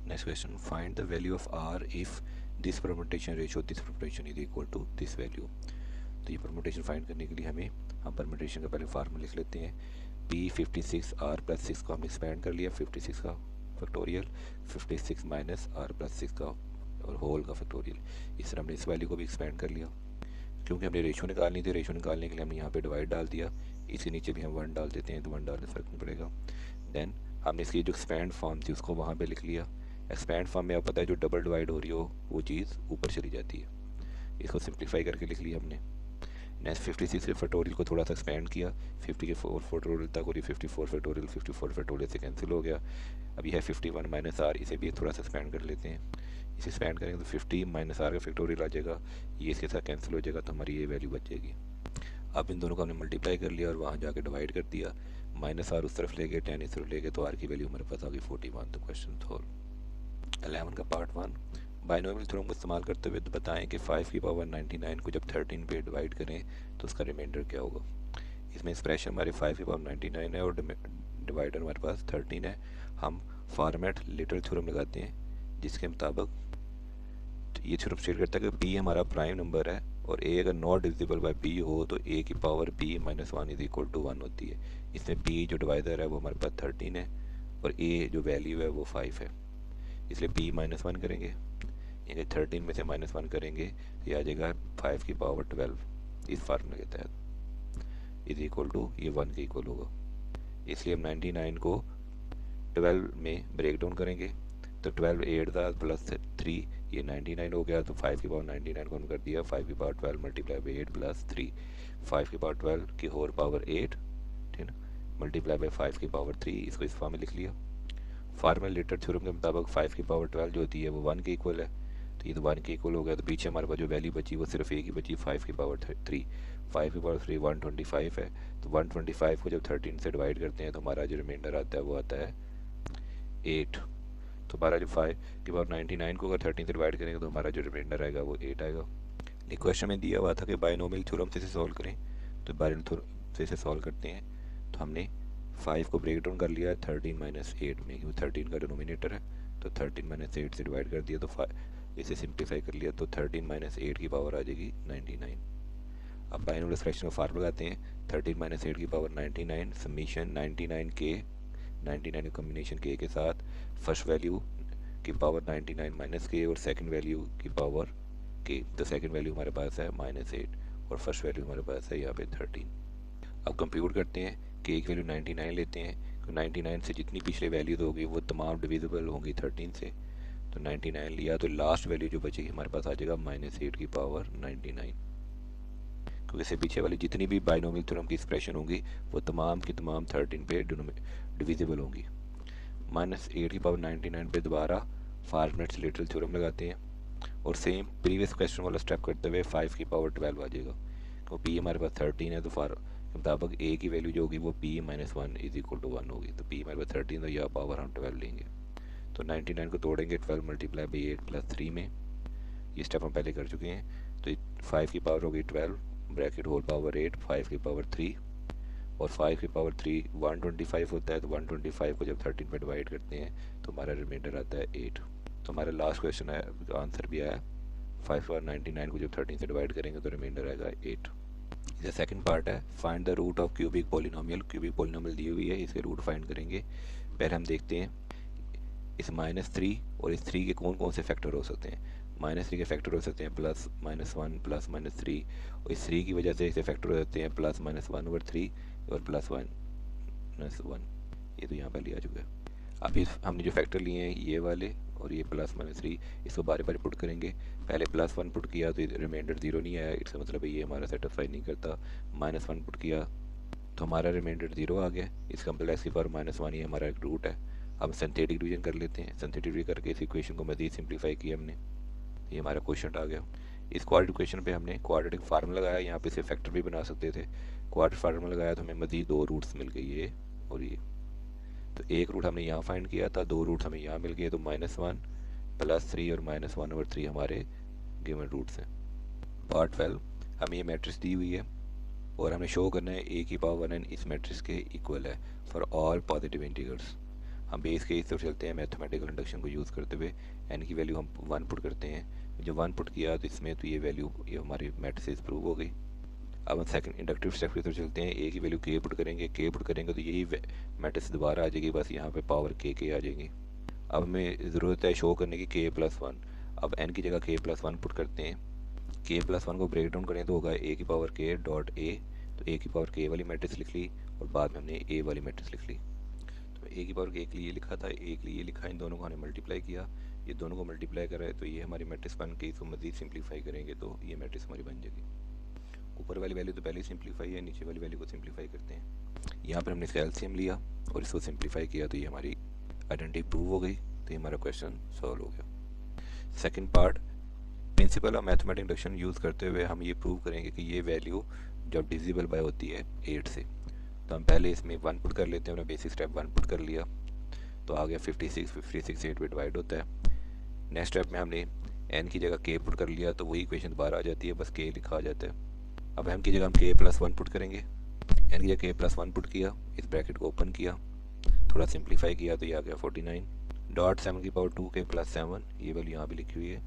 Next question, find the value of r if this permutation ratio this permutation is equal to this value. तो ये परमुटेशन फाइंड करने के लिए हम परमुटेशन का पहले फार्मूला लिख लेते हैं। P56R + 6 को हमने एक्सपेंड कर लिया, 56 का फैक्टोरियल, 56 - R + 6 का और होल का फैक्टोरियल। इस तरह हमने इस वैल्यू को भी एक्सपेंड कर लिया। क्योंकि हमने रेशो निकालनी थी, रेशो निकालने के लिए हमने यहाँ पे डिवाइड डाल दिया, इसके नीचे भी हम 1 डाल देते हैं तो 1 डालने से फ़र्क नहीं पड़ेगा। देन हमने इसकी जो एक्सपेंड फॉर्म थी उसको वहाँ पे लिख लिया। एक्सपेंड फॉर्म में आप पता है जो डबल डिवाइड हो रही हो वो चीज़ ऊपर चली जाती है, इसको सिंप्लीफाई करके लिख लिया हमने। नेक्स्ट 56 के फैक्टोरियल को थोड़ा सा एक्सपेंड किया, 50 के 4 फैक्टोरियल तक, और ये 54 फैक्टोरियल से कैंसिल हो गया। अभी है 51 - R, इसे भी थोड़ा सा एक्सपेंड कर लेते हैं। इसे एक्सपेंड करेंगे तो 50 - R का फैक्टोरियल आ जाएगा, ये इसके साथ कैंसिल हो जाएगा, तो हमारी ये वैल्यू बच जाएगी। अब इन दोनों को हमने मल्टीप्लाई कर लिया और वहाँ जाके डिवाइड कर दिया, -R उस तरफ ले गए, 10 इस तरफ ले गए, तो R की वैल्यू हमारे पास आ गई 41। तो क्वेश्चन सॉल्व। 11 का पार्ट 1, बाइनोमियल थ्योरम को इस्तेमाल करते हुए बताएं कि 5 की पावर 99 को जब 13 पे डिवाइड करें तो उसका रिमाइंडर क्या होगा। इसमें एक्सप्रेशन हमारे 5 की पावर 99 है और डिवाइडर हमारे पास 13 है। हम फॉर्मेट लिटल थ्योरम लगाते हैं जिसके मुताबिक तो ये सिर्फ स्टेट करता है कि p हमारा प्राइम नंबर है और a अगर नॉट डिविजिबल बाय p हो तो a की power p minus 1 is equal to 1 होती है। इसमें p जो डिवाइडर है वो हमारे पास 13 है और a जो वैल्यू है वो 5 है, इसलिए p माइनस 1 करेंगे, यानी 13 में से माइनस 1 करेंगे तो ये आ जाएगा 5 की पावर 12 इस फार्मूले के तहत इज इक्वल टू ये 1 के इक्वल होगा। इसलिए हम 99 को 12 में ब्रेक डाउन करेंगे तो 12 8 था प्लस 3 ये 99 हो गया, तो 5 की पावर 99 को हम कर दिया 5 की पावर 12 मल्टीप्लाई बाई 8 प्लस 3, 5 की पावर 12 की होल पावर 8, ठीक है, मल्टीप्लाई बाई 5 की पावर 3, इसको इस फॉर्म में लिख लिया। फार्मल लेटर थ्योरम के मुताबिक 5 की पावर 12 जो होती है वो 1 के इक्वल है, तो ये तो 1 के इक्वल हो गया, तो पीछे हमारे पास जो वैल्यू बची वो सिर्फ एक ही बची 5 की पावर 3, 5 की पावर 3 125 है, तो 125 को जब 13 से डिवाइड करते हैं तो हमारा जो रिमाइंडर आता है वो आता है 8। तो हमारा जो 5 की पावर 99 को अगर 13 से डिवाइड करेंगे तो हमारा जो रिमाइंडर आएगा वो 8 आएगा। ये क्वेश्चन में दिया हुआ था कि बायनोमियल थ्योरम से सॉल्व करें, तो बायनोमियल थ्योरम से सॉल्व करते हैं तो हमने 5 को ब्रेक डाउन कर लिया 13 माइनस 8 में, क्योंकि 13 का डिनोमिनेटर है, तो 13 माइनस 8 से डिवाइड कर दिया तो इसे सिंप्लीफाई कर लिया तो 13 माइनस 8 की पावर आ जाएगी 99। अब बायनोमियल एक्सप्रेशन का फार्मूला लगाते हैं, 13 माइनस 8 की पावर 99 समीशन 99 के 99 कॉम्बिनेशन के के साथ फर्स्ट वैल्यू की पावर 99 माइनस के और सेकंड वैल्यू की पावर के, तो सेकंड वैल्यू हमारे पास है -8 और फर्स्ट वैल्यू हमारे पास है यहाँ पे 13। अब कंप्यूट करते हैं कि एक वैल्यू 99 लेते हैं, तो 99 से जितनी पिछले वैल्यूज होगी वो तमाम डिविजिबल होंगी 13 से, तो 99 लिया तो लास्ट वैल्यू जो बचेगी हमारे पास आ जाएगा -8 की पावर 99, क्योंकि इससे पीछे वाली जितनी भी बायनोमियल थ्योरम की एक्सप्रेशन होंगी वो तमाम की तमाम 13 पे डिविजिबल होंगी। -8 की पावर 99 पे दोबारा फार्मनेट लिटरल थ्योरम लगाते हैं और सेम प्रीवियस क्वेश्चन वाला स्टेप करते हुए 5 की पावर 12 आ जाएगा, क्योंकि पी हमारे पास 13 है तो के मुताबिक ए की वैल्यू जो होगी वो p minus 1 is equal to 1 होगी, तो p हमारे पास 13 तो यह पावर हम 12 लेंगे, तो 99 को तोड़ेंगे 12 मल्टीप्लाई बाई 8 प्लस 3 में, ये स्टेप हम पहले कर चुके हैं, तो 5 की पावर होगी 12 ब्रैकेट होल पावर 8, 5 की पावर 3 और 5 की पावर 3 125 होता है, तो 125 को जब 13 में डिवाइड करते हैं तो हमारा रिमाइंडर आता है 8। तो हमारा लास्ट क्वेश्चन है आंसर भी आया, 5 पावर 99 को जब 13 से डिवाइड करेंगे तो रिमाइंडर आएगा 8। इसका सेकंड पार्ट है find the root of cubic polynomial, cubic polynomial दी हुई है, इसके रूट फाइंड करेंगे। पहले हम देखते हैं इस -3 और इस 3 के कौन कौन से फैक्टर हो सकते हैं। -3 के फैक्टर हो सकते हैं प्लस -1 प्लस -3, और इस 3 की वजह से इसे फैक्टर हो सकते हैं प्लस -1/3 और प्लस -1, ये तो यहाँ पर लिया चुका है। अभी हमने जो फैक्टर लिए हैं ये वाले और ये प्लस -3, इसको बारी बारी पुट करेंगे। पहले +1 पुट किया तो रिमाइंडर 0 नहीं आया, इसका मतलब है ये हमारा सेटिस्फाई नहीं करता। -1 पुट किया तो हमारा रिमाइंडर 0 आ गया, इसका मतलब इसकी पावर -1 ये हमारा एक रूट है। अब सिंथेटिक डिवीजन कर लेते हैं, सिंथेटिक डिवीजन करके इस इक्वेशन को मज़ीद सिंप्लीफाई किया हमने, ये हमारा क्वेश्चन आ गया। इस क्वाड्रेटिक इक्वेशन पे हमने क्वाड्रेटिक फार्मूला लगाया, यहाँ पे से फैक्टर भी बना सकते थे, क्वाड्रेटिक फार्मूला लगाया तो हमें मज़ीद 2 रूट्स मिल गए, ये और ये। तो एक रूट हमने यहाँ फाइंड किया था, 2 रूट हमें यहाँ मिल गए, तो -1 +3 और -1/3 हमारे गिवन रूट्स हैं। पार्ट 12 हमें ये मैट्रिक्स दी हुई है और हमें शो करना है a की पावर n इस मैट्रिक्स के इक्वल है फॉर ऑल पॉजिटिव इंटीजर्स। हम बेस केस तरफ चलते हैं मैथमेटिकल इंडक्शन को यूज़ करते हुए, n की वैल्यू हम 1 पुट करते हैं, जब 1 पुट किया तो इसमें तो ये वैल्यू ये हमारी मैट्रिक्स प्रूव हो गई। अब हम सेकंड इंडक्टिव स्टेप की तरफ चलते हैं, a की वैल्यू k पुट करेंगे, k पुट करेंगे तो यही मैट्रिक्स दोबारा आ जाएगी, बस यहाँ पे पावर k आ जाएगी। अब हमें ज़रूरत है शो करने की k+1, अब n की जगह k+1 पुट करते हैं, k+1 को ब्रेक डाउन करें तो होगा a की पावर k डॉट a, तो a की पावर k वाली मैट्रिक्स लिख ली और बाद में हमने a वाली मैट्रिक्स लिख ली। तो a की पावर k के लिए लिखा था, a के लिए लिखा, इन दोनों को हमने मल्टीप्लाई किया, ये दोनों को मल्टीप्लाई करा तो ये हमारी मैट्रिक्स बन के इसको मज़ीद सिंप्लीफाई करेंगे तो ये मैट्रिक्स हमारी बन जाएगी। ऊपर वाली वैल्यू तो पहले ही सिंप्लीफाई है, नीचे वाली वैल्यू को सिंप्लीफाई करते हैं। यहाँ पर हमने इसका एलसीएम लिया और इसको सिंप्लीफाई किया तो ये हमारी आइडेंटिटी प्रूव हो गई, तो ये हमारा क्वेश्चन सॉल्व हो गया। Second part principle of mathematic induction use करते हुए हम ये प्रूव करेंगे कि ये वैल्यू जब डिविजिबल बाय होती है 8 से, तो हम पहले इसमें 1 पुट कर लेते हैं, हमने बेसिक स्टेप 1 पुट कर लिया तो आ गया 56 8 पे डिवाइड होता है। नेक्स्ट स्टेप में हमने n की जगह k पुट कर लिया तो वही इक्वेशन दोबारा आ जाती है, बस k लिखा आ जाता है। अब m की जगह हम k+1 पुट करेंगे, n की जगह k+1 पुट किया, इस ब्रैकेट को ओपन किया, थोड़ा सिंप्लीफाई किया तो ये आ गया 49 डॉट 7 की पावर 2 k + 7, ये वैल्यू यहाँ भी लिखी हुई है।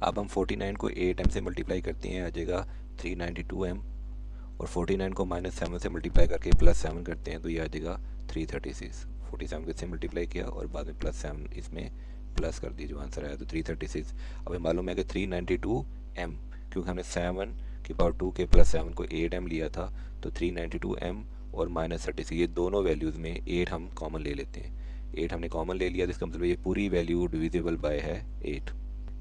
अब हम 49 को 8m से मल्टीप्लाई करते हैं, आ जाएगा 392m, और 49 को -7 से मल्टीप्लाई करके +7 करते हैं तो ये आ जाएगा 336। 47 को इससे मल्टीप्लाई किया और बाद में +7 इसमें प्लस कर दी, जो आंसर आया तो 336। अब हमें मालूम है कि 392m, क्योंकि हमने 7 की पावर 2 के +7 को 8m लिया था, तो 392m और -36 ये दोनों वैल्यूज़ में 8 हम कॉमन ले लेते हैं। 8 हमने कॉमन ले लिया तो इसका मतलब ये पूरी वैल्यू डिविजिबल बाय है 8,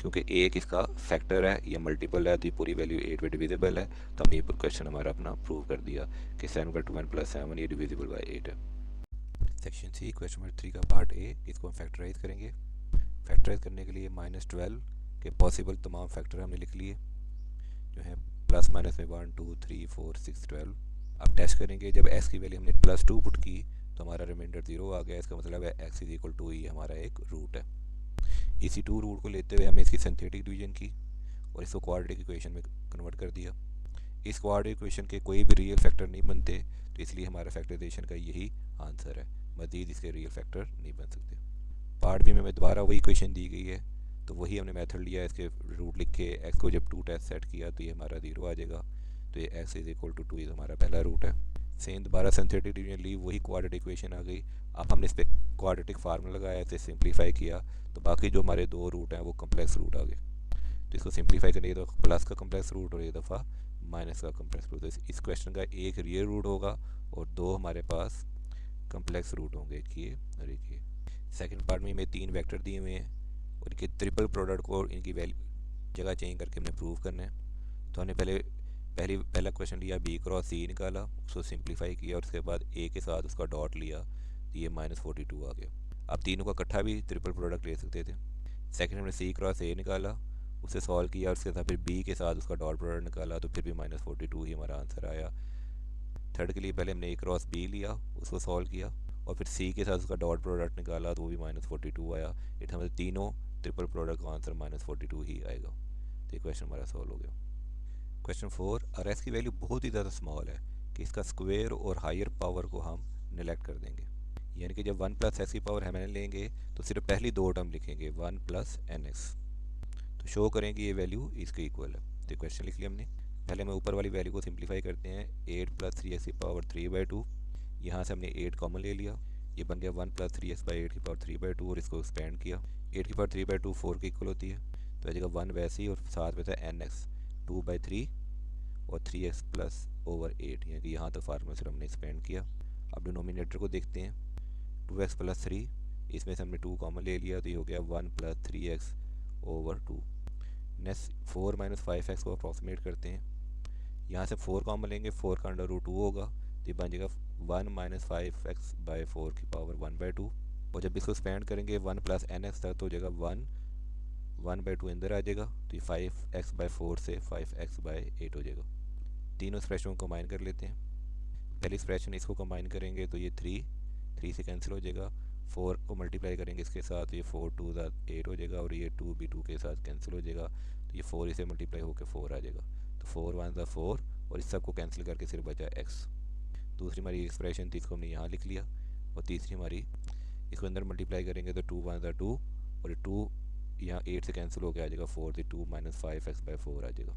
क्योंकि एक इसका फैक्टर है या मल्टीपल है तो ये पूरी वैल्यू 8 पे डिविजिबल है। तो हमने ये क्वेश्चन हमारा अपना प्रूव कर दिया कि 7/1 + 7 ये डिविजिबल बाय 8 है। सेक्शन सी क्वेश्चन नंबर 3 का पार्ट ए, इसको हम फैक्टराइज करेंगे। फैक्टराइज करने के लिए -12 के पॉसिबल तमाम फैक्टर हमने लिख लिए, जो है प्लस माइनस में 1 2 3 4 6 12। अब टेस्ट करेंगे, जब x की वैल्यू हमने +2 पुट की तो हमारा रिमाइंडर 0 आ गया। इसका मतलब है x = 2 ही हमारा एक रूट है। इसी 2 रूट को लेते हुए हमने इसकी सिंथेटिक डिवीजन की और इसको क्वाड्रेटिक इक्वेशन में कन्वर्ट कर दिया। इस क्वाड्रेटिक इक्वेशन के कोई भी रियल फैक्टर नहीं बनते, तो इसलिए हमारा फैक्टराइजेशन का यही आंसर है, मज़ीद इसके रियल फैक्टर नहीं बन सकते। पार्ट बी में हमें दोबारा वही इक्वेशन दी गई है, तो वही हमने मेथड लिया, इसके रूट लिख के x को जब 2 टेस्ट सेट किया तो ये हमारा 0 आ जाएगा। तो ये x = 2 ये हमारा पहला रूट है। सेम दोबारा सिंथेटिक डिवीजन ली, वही क्वाड्रेटिक इक्वेशन आ गई। अब हमने इस पर क्वाड्रेटिक फार्मूला लगाया, इसे सिंप्लीफाई किया तो बाकी जो हमारे 2 रूट हैं वो कम्प्लेक्स रूट आ गए। तो इसको सिंप्लीफाई करने तो प्लस का कम्प्लेक्स रूट और ये दफ़ा माइनस का कम्प्लेक्स रूट। तो इस क्वेश्चन का एक रियल रूट होगा और 2 हमारे पास कम्प्लेक्स रूट होंगे, एक ये और एक ये। सेकेंड पार्ट में हमें 3 वेक्टर दिए हुए हैं और इनके ट्रिपल प्रोडक्ट को इनकी वैल्यू जगह चेंज करके हमने प्रूव करना है। तो हमने पहला क्वेश्चन लिया b क्रॉस c निकाला, उसको सिंप्लीफाई किया और उसके बाद a के साथ उसका डॉट लिया तो ये -42 आ गया। अब तीनों का इकट्ठा भी ट्रिपल प्रोडक्ट ले सकते थे। सेकंड हमने c क्रॉस a निकाला, उसे सॉल्व किया और उसके साथ फिर b के साथ उसका डॉट प्रोडक्ट निकाला तो फिर भी -42 ही हमारा आंसर आया। थर्ड के लिए पहले हमने a क्रॉस b लिया, उसको सॉल्व किया और फिर c के साथ उसका डॉट प्रोडक्ट निकाला तो वो भी -42 आया। इट हमारे तीनों ट्रिपल प्रोडक्ट का आंसर -42 ही आएगा। तो ये क्वेश्चन हमारा सॉल्व हो गया। क्वेश्चन 4, अगर s की वैल्यू बहुत ही ज़्यादा स्मॉल है कि इसका स्क्वायर और हायर पावर को हम नेगलेक्ट कर देंगे, यानी कि जब 1 + s की पावर हम लेंगे तो सिर्फ पहली 2 टर्म लिखेंगे 1 + nx, तो शो करें कि ये वैल्यू इसके इक्वल है। तो क्वेश्चन लिख लिया हमने। पहले हमें ऊपर वाली वैल्यू को सिंप्लीफाई करते हैं, 8 + 3x की पावर 3/2। यहाँ से हमने 8 कॉमन ले लिया, ये बन गया 1 + 3x/8 की पावर 3/2 और इसको एक्सपेंड किया। 8 की पावर 3/2 4 के इक्वल होती है, तो आ जाएगा 1 वैसे ही और साथ में था nx 2/3 और 3x + 8, यानी कि यहाँ तक फार्मूला से हमने एक्सपेंड किया। अब डिनोमिनेटर को देखते हैं, 2x + 3, इसमें से हमने 2 कॉमन ले लिया तो ये हो गया 1 + 3x/2। नेक्स्ट 4 - 5x को अप्रॉक्सीमेट करते हैं, यहाँ से 4 कॉमन लेंगे, 4 का √2 होगा तो ये बन जाएगा 1 - 5x/4 की पावर 1/2। और जब इसको एक्सपेंड करेंगे 1 + nx तक तो हो जाएगा 1/2 अंदर आ जाएगा तो ये 5x/4 से 5x/8 हो जाएगा। तीनों एक्सप्रेशन को कंबाइन कर लेते हैं। पहली एक्सप्रेशन इसको कंबाइन करेंगे तो ये 3 से कैंसिल हो जाएगा। 4 को मल्टीप्लाई करेंगे इसके साथ तो ये 4 2 8 हो जाएगा और ये 2 भी 2 के साथ कैंसिल हो जाएगा तो ये 4 इसे मल्टीप्लाई होकर 4 आ जाएगा। तो 4 1 4 और इस सब को कैंसिल करके सिर्फ बचा x। दूसरी हमारी एक्सप्रेशन थी, इसको हमने यहाँ लिख लिया। और तीसरी हमारी इसको अंदर मल्टीप्लाई करेंगे तो 2 1 2 और 2 यहाँ 8 से कैंसिल होकर आ जाएगा 4 से 2 - 5x/4 आ जाएगा।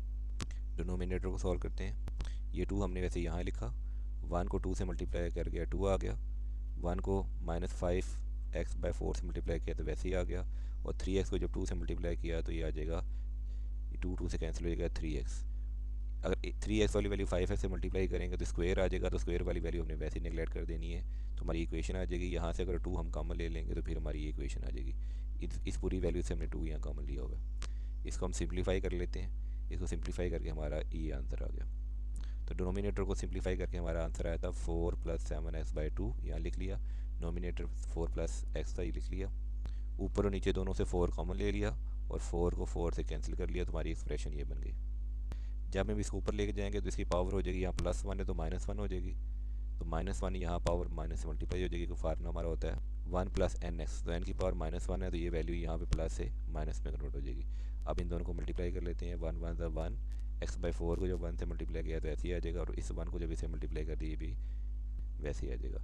डिनोमिनेटर को सॉल्व करते हैं, ये 2 हमने वैसे यहाँ लिखा, 1 को 2 से मल्टीप्लाई कर गया 2 आ गया, 1 को -5x/4 से मल्टीप्लाई किया तो वैसे ही आ गया और 3x को जब 2 से मल्टीप्लाई किया तो ये आ जाएगा 2 से कैंसिल हो जाएगा 3x। अगर 3x वाली वैल्यू 5x से मल्टीप्लाई करेंगे तो स्क्वायर आ जाएगा, तो स्क्वायर वाली वैल्यू हमने वैसे ही नेगलेक्ट कर देनी है तो हमारी इक्वेशन आ जाएगी। यहाँ से अगर 2 हम कॉमन ले लेंगे तो फिर हमारी ये इक्वेशन आ जाएगी। इस पूरी वैल्यू से हमने 2 यहाँ कॉमन लिया होगा। इसको हम सिंप्लीफाई कर लेते हैं, इसको सिंप्लीफाई करके हमारा ये आंसर आ गया। तो डिनोमिनेटर को सिंप्लीफाई करके हमारा आंसर आया था 4 + 7x/2, यहाँ लिख लिया। डिनोमिनेटर 4 + x था, ये लिख लिया। ऊपर और नीचे दोनों से 4 कॉमन ले लिया और 4 को 4 से कैंसिल कर लिया तो हमारी एक्सप्रेशन ये बन गई। जब हम इसको ऊपर लेके जाएंगे तो इसकी पावर हो जाएगी, यहाँ +1 है तो -1 हो जाएगी, तो -1 यहाँ पावर माइनस से मल्टीप्लाई हो जाएगी। तो फार्मूला हमारा होता है 1 + nx, तो n की पावर -1 है तो ये वैल्यू यहाँ पे प्लस से माइनस में कन्वर्ट हो जाएगी। अब इन दोनों को मल्टीप्लाई कर लेते हैं, 1 1 1, x/4 को जब 1 से मल्टीप्लाई किया तो ऐसे ही आ जाएगा और इस 1 को जब इसे मल्टीप्लाई कर दिए भी वैसे ही आ जाएगा।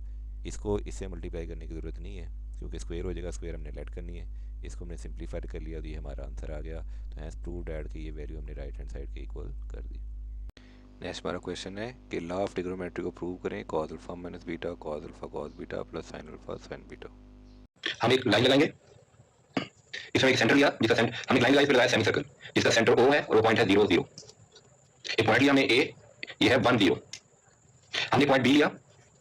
इसको इससे मल्टीप्लाई करने की ज़रूरत नहीं है क्योंकि स्क्वायर हो जाएगा, स्क्वायर हमने लेट करनी है, इसको हमने सिंप्लीफाई कर लिया तो ये हमारा आंसर आ गया। तो हैज़ प्रूव्ड दैट कि ये वैल्यू हमने राइट हैंड साइड के इक्वल कर दी। नेक्स्ट हमारा क्वेश्चन है कि लॉ ऑफ ट्रिग्नोमेट्री को प्रूव करें, cos alpha minus beta cos alpha cos beta plus sine alpha sign beta. हम एक लाइन लगाएंगे, इसमें एक सेंटर लिया जिसका सेंटर हमने लाइन लगाई, फिर लगाया सेमी सर्कल जिसका सेंटर ओ है और वो पॉइंट है 0 0। एक पॉइंट लिया हमने ए, ये है 1 0। हमने पॉइंट बी लिया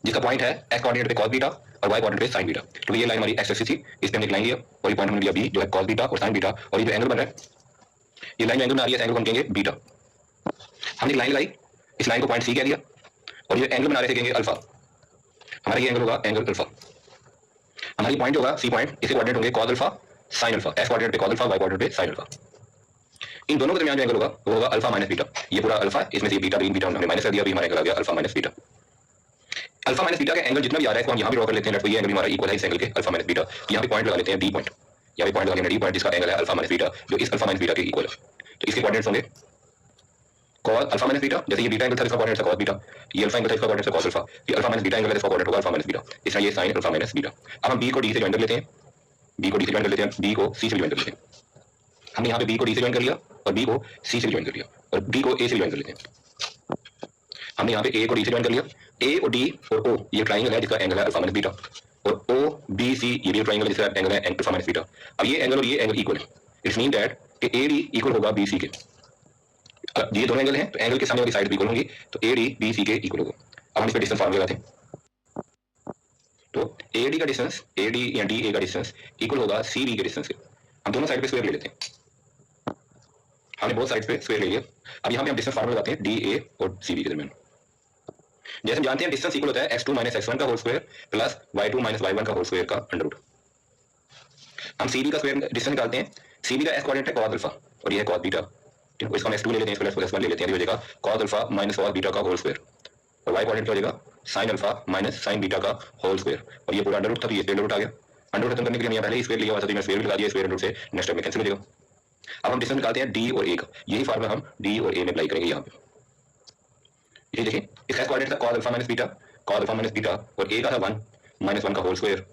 जिसका पॉइंट है एक्स कोऑर्डिनेट पे कॉस बीटा और वाई कोऑर्डिनेट पे साइन बीटा। तो ये लाइन हमारी एक्स एक्सिस थी, इस पे हमने एक लाइन लिया और ये पॉइंट हमने लिया बी जो है कॉस बीटा और साइन बीटा, और ये जो एंगल बन रहा है, ये लाइन जो एंगल बना रही है, एंगल को हम कहेंगे बीटा। हमने एक लाइन लगाई, इस लाइन को पॉइंट सी कह दिया और ये एंगल बना रहे थे कहेंगे अल्फा। हमारा ये एंगल होगा एंगल अल्फा। हमारी पॉइंट होगा सी पॉइंट, इसके कोऑर्डिनेट होंगे cos alpha sine alpha, x coordinate पे कॉस अल्फा वाई कोऑर्डिनेट पे साइन अल्फा। इन दोनों के दरमियान जो एंगल होगा वो होगा अल्फा माइनस बीटा। ये पूरा अल्फा, इसमें से बीटा बीटा हमने माइनस कर दिया, अभी हमारा एंगल आ गया alpha minus beta. Alpha minus beta का एंगल जितना भी आ रहा है इसको हम यहाँ भी ड्रॉ कर लेते हैं, ये एंगल हमारा इक्वल है इस एंगल के अल्फा माइनस बीटा। यहाँ पे पॉइंट लगा लेते हैं डी पॉइंट, यहाँ पे पॉइंट लगा लेंगे डी पॉइंट जिसका एंगल है अल्फा माइनस बीटा, जो इस अल्फा माइनस बीटा के इक्वल है। तो इसके कोऑर्डिनेट्स होंगे कॉस अल्फा माइनस बीटा, जैसे ये बीटा एंगल था इसका कोऑर्डिनेट था कॉस बीटा, ये अल्फा एंगल था इसका कोऑर्डिनेट था कॉस अल्फा, ये अल्फा माइनस बीटा एंगल है इसका कोऑर्डिनेट होगा अल्फा माइनस बीटा, इसका ये साइन अल्फा माइनस बीटा। अब हम बी को डी से ज्वाइन कर लेते हैं, बी को डी से ज्वाइन कर लेते हैं, बी को सी से ज्वाइन कर लेते हैं। हमने यहाँ पे बी को डी से ज्वाइन कर लिया और बी को सी से ज्वाइन कर लिया और डी को ए से ज्वाइन कर लेते हैं। हमने यहाँ पे ए को डी से ज्वाइन कर लिया, ए और डी और ओ ये ट्राइंगल है जिसका एंगल है अल्फा माइनस बीटा, और ओ बी सी ये भी ट्राइंगल है जिसका एंगल है अल्फा माइनस बीटा। अब ये एंगल और ये एंगल इक्वल है, इट्स मीन दैट कि ए डी इक्वल होगा बी सी के। ये दोनों एंगल हैं तो एंगल के सामने वाली साइड भी इक्वल होंगी, तो ए डी बी सी के इक्वल होगा। अब हम इस पर डिस्टेंस फार्मूला लगाते हैं, तो ए डी का डिस्टेंस, ए डी या डी ए का डिस्टेंस इक्वल होगा सी बी के डिस्टेंस के। हम दोनों साइड पे स्क्वायर ले लेते हैं, हमने बहुत साइड पे स्क्वायर ले लिया। अब यहाँ पे हम डिस्टेंस फार्मूला लगाते हैं डी ए और सी बी के दरमियान। जैसे हम जानते हैं डिस्टेंस इक्वल होता है x2 माइनस x1 का whole square plus y2 minus y1 का होल स्क्वायर का अंडर रूट। हम सी बी का स्क्वायर डिस्टेंस निकालते हैं, सी बी का x कोऑर्डिनेट है cos अल्फा और ये है cos बीटा, ठीक है। इसको हम x2 ले लेते हैं, इसको x1 ले लेते हैं, ये हो जाएगा cos alpha minus cos beta का होल स्क्वायर, और y कोऑर्डिनेट क्या हो जाएगा sin alpha minus sin beta का होल स्क्वायर, और ये पूरा अंडर रूट था तो ये अंडर रूट आ गया। अंडर रूट खत्म करने के लिए पहले ही स्क्वायर लिया हुआ था तो मैं स्क्वायर भी लगा दिया, स्क्वायर अंडर रूट से नेक्स्ट स्टेप में कैंसिल हो जाएगा। अब हम डिस्टेंस निकालते हैं d और a का, यही फार्मूला हम d और a में अप्लाई करेंगे यहाँ पे। ये देखिए इसका कोऑर्डिनेट था cos alpha minus beta, cos alpha minus beta, और a का था 1 माइनस 1 का होल स्क्वायर,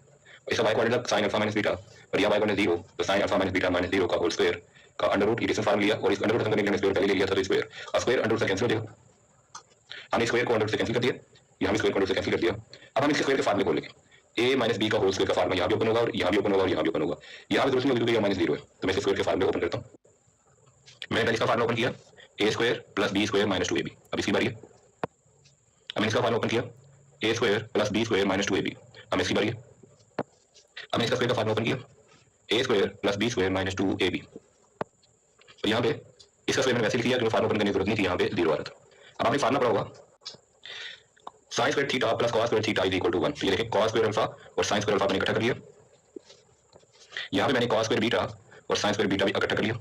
इसका y कोऑर्डिनेट था sin अल्फा माइनस बीटा और यहाँ y कोऑर्डिनेट 0, तो sin alpha minus beta minus 0 का होल स्क्वायर का अंडर रूट, ये डिस्टेंस फार्मूला लिया और इस अंडर रूट करने के लिए स्क्वायर पहले ले लिया था तो स्क्वायर और स्क्वायर अंडर रूट से कैंसिल हो जाएगा। हमने स्क्वायर को अंडर रूट से कैंसिल कर दिया, यहाँ भी स्क्वायर को अंडर रूट से कैंसिल कर दिया। अब हम इसके स्क्वायर के फार्मूले खोल लेंगे, a माइनस b का होल स्क्वायर का फार्मूला यहाँ भी ओपन होगा और यहाँ भी ओपन होगा और यहाँ भी ओपन होगा, यहाँ भी जरूरत नहीं होगी क्योंकि माइनस 0 है, तो मैं स्क्वायर के फार्मूले ओपन करता हूँ। मैंने पहले इसका फार्मूला ओपन किया a square plus b square minus 2ab। अब इसकी बारी है, अब मैंने इसका फार्मूला ओपन किया a square plus b square minus 2ab। अब इसकी बारी है, अब मैंने इसका स्क्वायर का फार्मूला ओपन किया a square plus b square minus 2ab, और यहाँ पे इसका स्क्वायर मैंने वैसे लिख दिया क्योंकि फार्मूला ओपन करने की जरूरत नहीं थी, यहाँ पे 0 आ रहा था। अब आपने फार्मूला पढ़ा होगा sin square theta plus cos square theta is equal to 1। ये देखिए cos स्क्वायर अल्फा और sin स्क्वायर अल्फा मैंने इकट्ठा कर लिया, यहाँ पे मैंने cos स्क्वायर बीटा और sin स्क्वायर बीटा भी इकट्ठा कर लिया,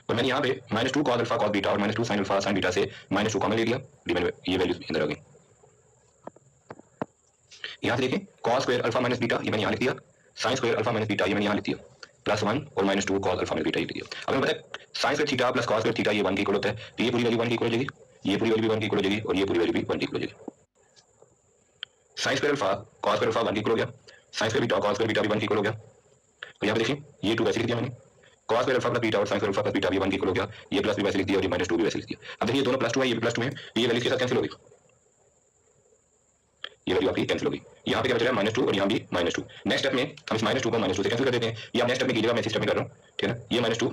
और मैंने यहाँ पे -2 cos अल्फा cos बीटा और -2 sin अल्फा sin बीटा से -2 कॉमन ले लिया, मैंने ये वैल्यूज अंदर आ गई। यहाँ से देखें cos square alpha minus beta ये मैंने यहाँ लिख दिया, sin square alpha minus beta ये मैंने यहाँ लिख दिया, +1 और -2 cos अल्फा माइनस बीटा ये लिख दिया। अब हमें पता है sin square theta plus cos square theta ये 1 के इक्वल होता है, तो ये पूरी वैल्यू 1 के इक्वल हो जाएगी, ये पूरी वैल्यू भी 1 के इक्वल हो जाएगी और ये पूरी वैल्यू भी 1 के इक्वल हो जाएगी। sin square alpha cos square alpha 1 के इक्वल हो गया, sin square beta cos square beta भी 1 के इक्वल हो गया। तो यहाँ पे देखिए ये 2 वैसे लिख दिया मैंने, cos square alpha plus beta और sin square alpha plus beta भी 1 के इक्वल हो गया, ये प्लस भी वैसे लिख दिया और ये -2 भी वैसे लिख दिया। अब देखिए ये दोनों +2 है, ये भी +2 है, ये वैल्यू के साथ कैंसिल हो गई, ये वैल्यू आपकी कैंसिल हो गई। यहाँ पे क्या बचा है -2 और यहाँ भी -2। नेक्स्ट स्टेप में हम इस -2 को -2 से कैंसिल कर देते हैं, ये आप नेक्स्ट स्टेप में कीजिएगा, मैं इस स्टेप में कर रहा हूँ, ठीक है ना। ये -2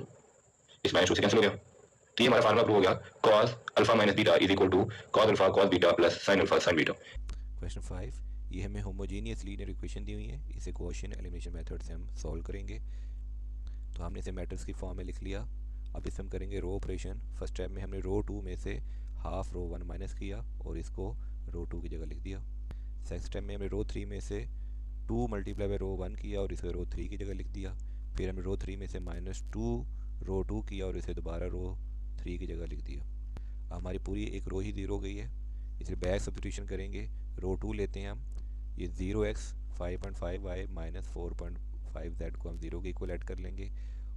इस -2 से कैंसिल हो गया, तो ये हमारा फार्मूला प्रूव हो गया cos alpha minus beta is equal to cos alpha cos beta plus sin alpha sin beta. Question 5, ये हमें होमोजीनियस लीनियर इक्वेशन दी हुई है, इसे गॉसियन एलिमिनेशन मेथड से हम सॉल्व करेंगे। तो हमने इसे मैट्रिक्स की फॉर्म में लिख लिया। अब इसे हम करेंगे रो ऑपरेशन। फर्स्ट स्टेप में हमने रो 2 में से हाफ रो 1 माइनस किया और इसको रो 2 की जगह लिख दिया। सेकंड स्टेप में हमने रो 3 में से 2 मल्टीप्लाई बाय रो 1 किया और इसे रो 3 की जगह लिख दिया। फिर हमने रो 3 में से -2 रो 2 किया और इसे दोबारा रो 3 की जगह लिख दिया। अब हमारी पूरी एक रो ही 0 हो गई है, इसे बैक सब्स्टिट्यूशन करेंगे। रो 2 लेते हैं हम, ये 0x 5.5y माइनस 4.5z को हम 0 के इक्वल ऐड कर लेंगे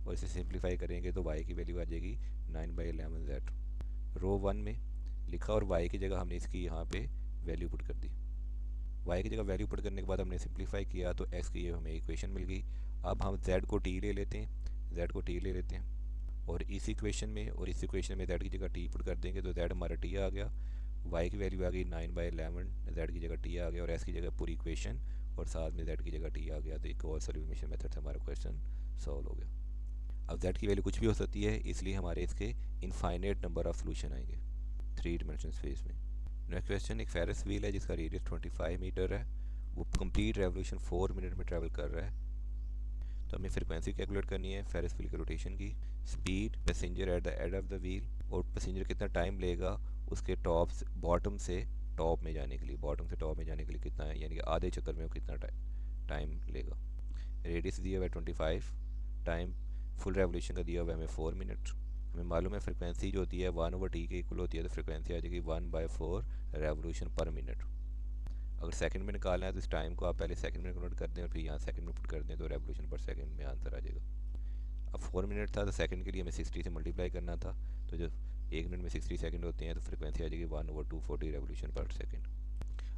और इसे सिंप्लीफाई करेंगे तो y की वैल्यू आ जाएगी 9/11z। रो 1 में लिखा और y की जगह हमने इसकी यहाँ पे वैल्यू पुट कर दी वाई की जगह वैल्यू पुट करने के बाद हमने सिंप्लीफाई किया तो एक्स की हमें इक्वेशन मिल गई। अब हम जेड को टी ले लेते हैं, जेड को टी ले लेते हैं और इस इक्वेशन में और इस इक्वेशन में जेड की जगह टी पुट कर देंगे तो जेड हमारा टी आ गया, वाई की वैल्यू आ गई 9/11, जेड की जगह टी आ गया और एस की जगह पूरी इक्वेशन और साथ में जेड की जगह टी आ गया। तो एक और सोल्यूशन मेथड से हमारा क्वेश्चन सॉल्व हो गया। अब जेड की वैल्यू कुछ भी हो सकती है, इसलिए हमारे इसके इनफाइनाइट नंबर ऑफ सोल्यूशन आएंगे 3 डिमेंशन स्पेस में। नेक्स्ट क्वेश्चन, एक फेरिस व्हील है जिसका रेडियस 25 मीटर है, वो कंप्लीट रेवोल्यूशन 4 मिनट में ट्रैवल कर रहा है। तो हमें फ्रीक्वेंसी कैलकुलेट करनी है फेरिस व्हील के रोटेशन की, speed, passenger at the end of the wheel और पैसेंजर कितना टाइम लेगा उसके टॉप बॉटम से टॉप में जाने के लिए, बॉटम से टॉप में जाने के लिए कितना है, यानी कि आधे चक्कर में वो कितना टाइम लेगा। रेडियस दिया हुआ है 25, टाइम फुल रेवोल्यूशन का दिया हुआ है हमें 4 मिनट। हमें मालूम है फ्रिक्वेंसी जो होती है 1/t के इक्वल होती है, तो फ्रिक्वेंसी आ जाएगी 1/4 रेवोल्यूशन पर मिनट। अगर सेकंड में निकालना है तो इस टाइम को आप पहले सेकंड में कन्वर्ट कर दें और फिर यहाँ सेकंड में पुट कर दें तो रेवोल्यूशन पर सेकंड में आंसर आ जाएगा। अब 4 मिनट था तो सेकंड के लिए हमें 60 से मल्टीप्लाई करना था, तो जो 1 मिनट में 60 सेकंड होते हैं तो फ्रिक्वेंसी आ जाएगी 1/240 रेवोल्यूशन पर सेकंड।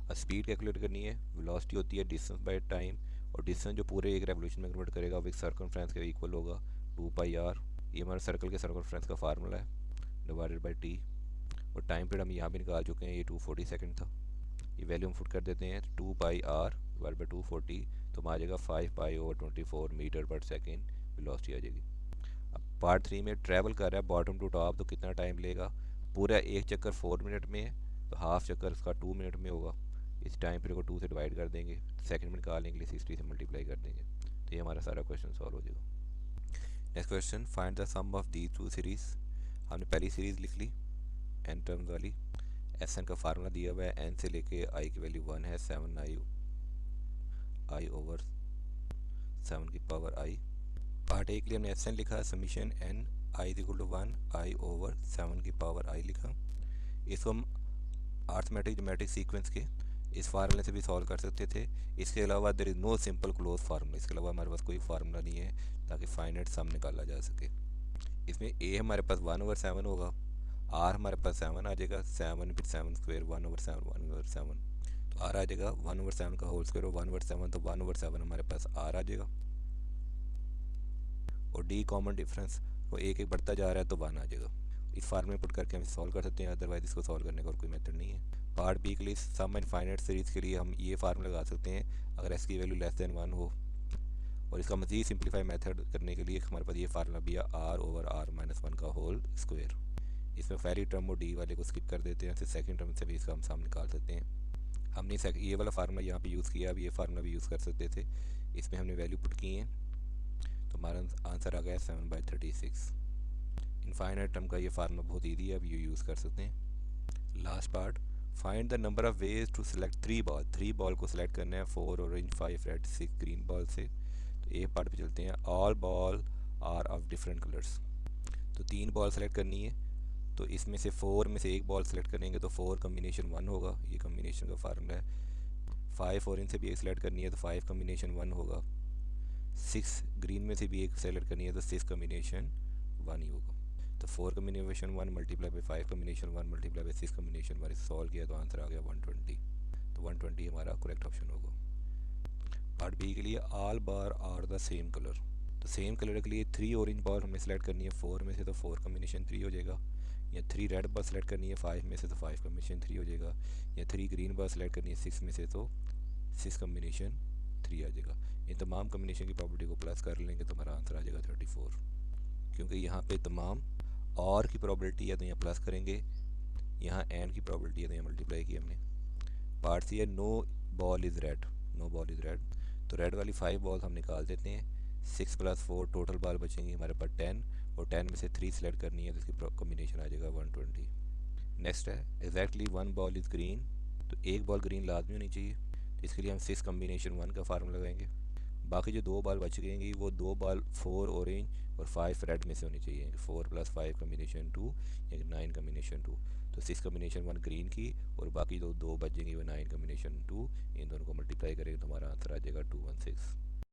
अब स्पीड कैलकुलेट करनी है, वेलोसिटी होती है डिस्टेंस बाय टाइम और डिस्टेंस जो पूरे एक रेवोल्यूशन में कन्वर्ट करेगा वो एक सर्कमफ्रेंस के इक्वल होगा 2πr। ये हमारा सर्कल के सर्कमफ्रेंस का फार्मूला है डिवाइडेड बाय टी और टाइम पीरियड हम यहाँ भी निकाल चुके हैं, ये 240 सेकंड था। ये वैल्यू हम पुट कर देते हैं 2πr डिवाइड बाई 240 तो आ जाएगा 5π/24 मीटर पर सेकेंड वेलोसिटी आ जाएगी। अब पार्ट 3 में ट्रैवल कर रहा है बॉटम टू टॉप तो कितना टाइम लेगा, पूरा एक चक्कर 4 मिनट में है तो हाफ चक्कर उसका 2 मिनट में होगा। इस टाइम पीरियड को 2 से डिवाइड कर देंगे, सेकंड में निकालने के लिए 60 से मल्टीप्लाई कर देंगे, तो ये हमारा सारा क्वेश्चन सॉल्व हो जाएगा। Next question, find the sum of the 2 series. हमने पहली सीरीज़ लिख ली एन टर्म्स वाली, एस एन का फार्मूला दिया हुआ है, एन से लेके आई की वैल्यू 1 है, 7i/7 की पावर आई। पार्ट ए के लिए हमने एस एन लिखा, summation n i equal to 1 i/7 की पावर आई लिखा। इसको हम अर्थमेटिक जोमेट्रिक सीक्वेंस के इस फार्मूले से भी सॉल्व कर सकते थे। इसके अलावा there is no simple close formula, इसके अलावा हमारे पास कोई फार्मूला नहीं है ताकि फाइनाइट सम निकाला जा सके। इसमें ए हमारे पास 1/7 होगा, आर हमारे पास 7 आ जाएगा, 7 फिर 7 स्क्वायर 1/7 तो आर आ जाएगा 1/7 का होल स्क्वायर और 1/7 तो 1/7 हमारे पास आर आ जाएगा। और डी कॉमन डिफरेंस वो एक एक बढ़ता जा रहा है तो 1 आ जाएगा। इस फार्मूले में पुट करके हम सॉल्व कर सकते हैं, अदरवाइज इसको सॉल्व करने का और कोई मेथड नहीं है। पार्ट बी के लिए सम इनफाइनाइट सीरीज़ के लिए हम ये फार्मूला लगा सकते हैं अगर एस की वैल्यू लेस देन 1 हो, और इसका मज़ीद सिंप्लीफाई मेथड करने के लिए हमारे पास ये फार्मूला भी है r/r-1 का होल स्क्वायर। इसमें पहली टर्म और डी वाले को स्किप कर देते हैं, फिर सेकंड टर्म से भी इसका हम सम निकाल सकते हैं। हमने ये वाला फार्मूला यहाँ पे यूज़ किया, अब ये फार्मूला भी यूज़ कर सकते थे, इसमें हमने वैल्यू पुट की है तो हमारा आंसर आ गया 7/36। इनफाइनाइट टर्म का ये फार्मूला बहुत ईजी है, अब ये यूज़ कर सकते हैं। Last part, find the number of ways to select 3 ball को सिलेक्ट करना है, 4 ऑरेंज 5 रेड 6 ग्रीन बॉल से। तो ए पार्ट पे चलते हैं, all ball are of different colours. तो 3 बॉल सेलेक्ट करनी है, तो इसमें से 4 में से एक बॉल सेलेक्ट करेंगे तो 4 कम्बिनेशन 1 होगा, ये कम्बिनेशन का फार्मूला है। 5 ऑरेंज से भी एक सेलेक्ट करनी है तो 5 कम्बिनेशन 1 होगा। 6 ग्रीन में से भी एक सेलेक्ट करनी है तो 6 कम्बिनेशन 1 ही होगा। तो 4 combination 1 multiply by 5 combination 1 multiply by 6 combination 1 solve किया तो आंसर आ गया 120। तो 120 हमारा करेक्ट ऑप्शन होगा। पार्ट बी के लिए all bar are the same colour, तो सेम कलर के लिए 3 ऑरेंज बॉल हमें सेलेक्ट करनी है 4 में से तो 4 कम्बिनेशन 3 हो जाएगा, या 3 रेड बॉल सेलेक्ट करनी है 5 में से तो 5 कम्बिनेशन 3 हो जाएगा, या 3 ग्रीन बॉल सेलेक्ट करनी है 6 में से तो 6 कम्बिनेशन 3 आ जाएगा। इन तमाम कम्बिनेशन की प्रॉपर्टी को प्लस कर लेंगे तो हमारा आंसर आ जाएगा 34, क्योंकि यहाँ पे तमाम और की प्रॉपर्टी है तो यहाँ प्लस करेंगे, यहाँ एंड की प्रॉपर्टी है तो यहाँ मल्टीप्लाई की हमने। पार्ट सी है no ball is red, no ball is red, तो रेड वाली 5 बॉल हम निकाल देते हैं। 6 + 4 टोटल बॉल बचेंगी हमारे पास 10 और 10 में से 3 सेलेक्ट करनी है तो इसकी कॉम्बिनेशन आ जाएगा 120। नेक्स्ट है एग्जैक्टली 1 बॉल इज़ ग्रीन, तो एक बॉल ग्रीन लाजमी होनी चाहिए, तो इसके लिए हम 6 कम्बिनेशन 1 का फार्मूला लगाएंगे। बाकी जो 2 बॉल बच गएंगी वो 2 बॉल 4 ऑरेंज और 5 रेड में से होनी चाहिए, 4 + 5 कम्बिनेशन 2 या 9 कम्बिनेशन 2। तो 6 कम्बिनेशन 1 ग्रीन की और बाकी जो 2 बच जाएंगी वो 9 कम्बिनेशन 2, इन दोनों को मल्टीप्लाई करेंगे तो हमारा आंसर आ जाएगा 216।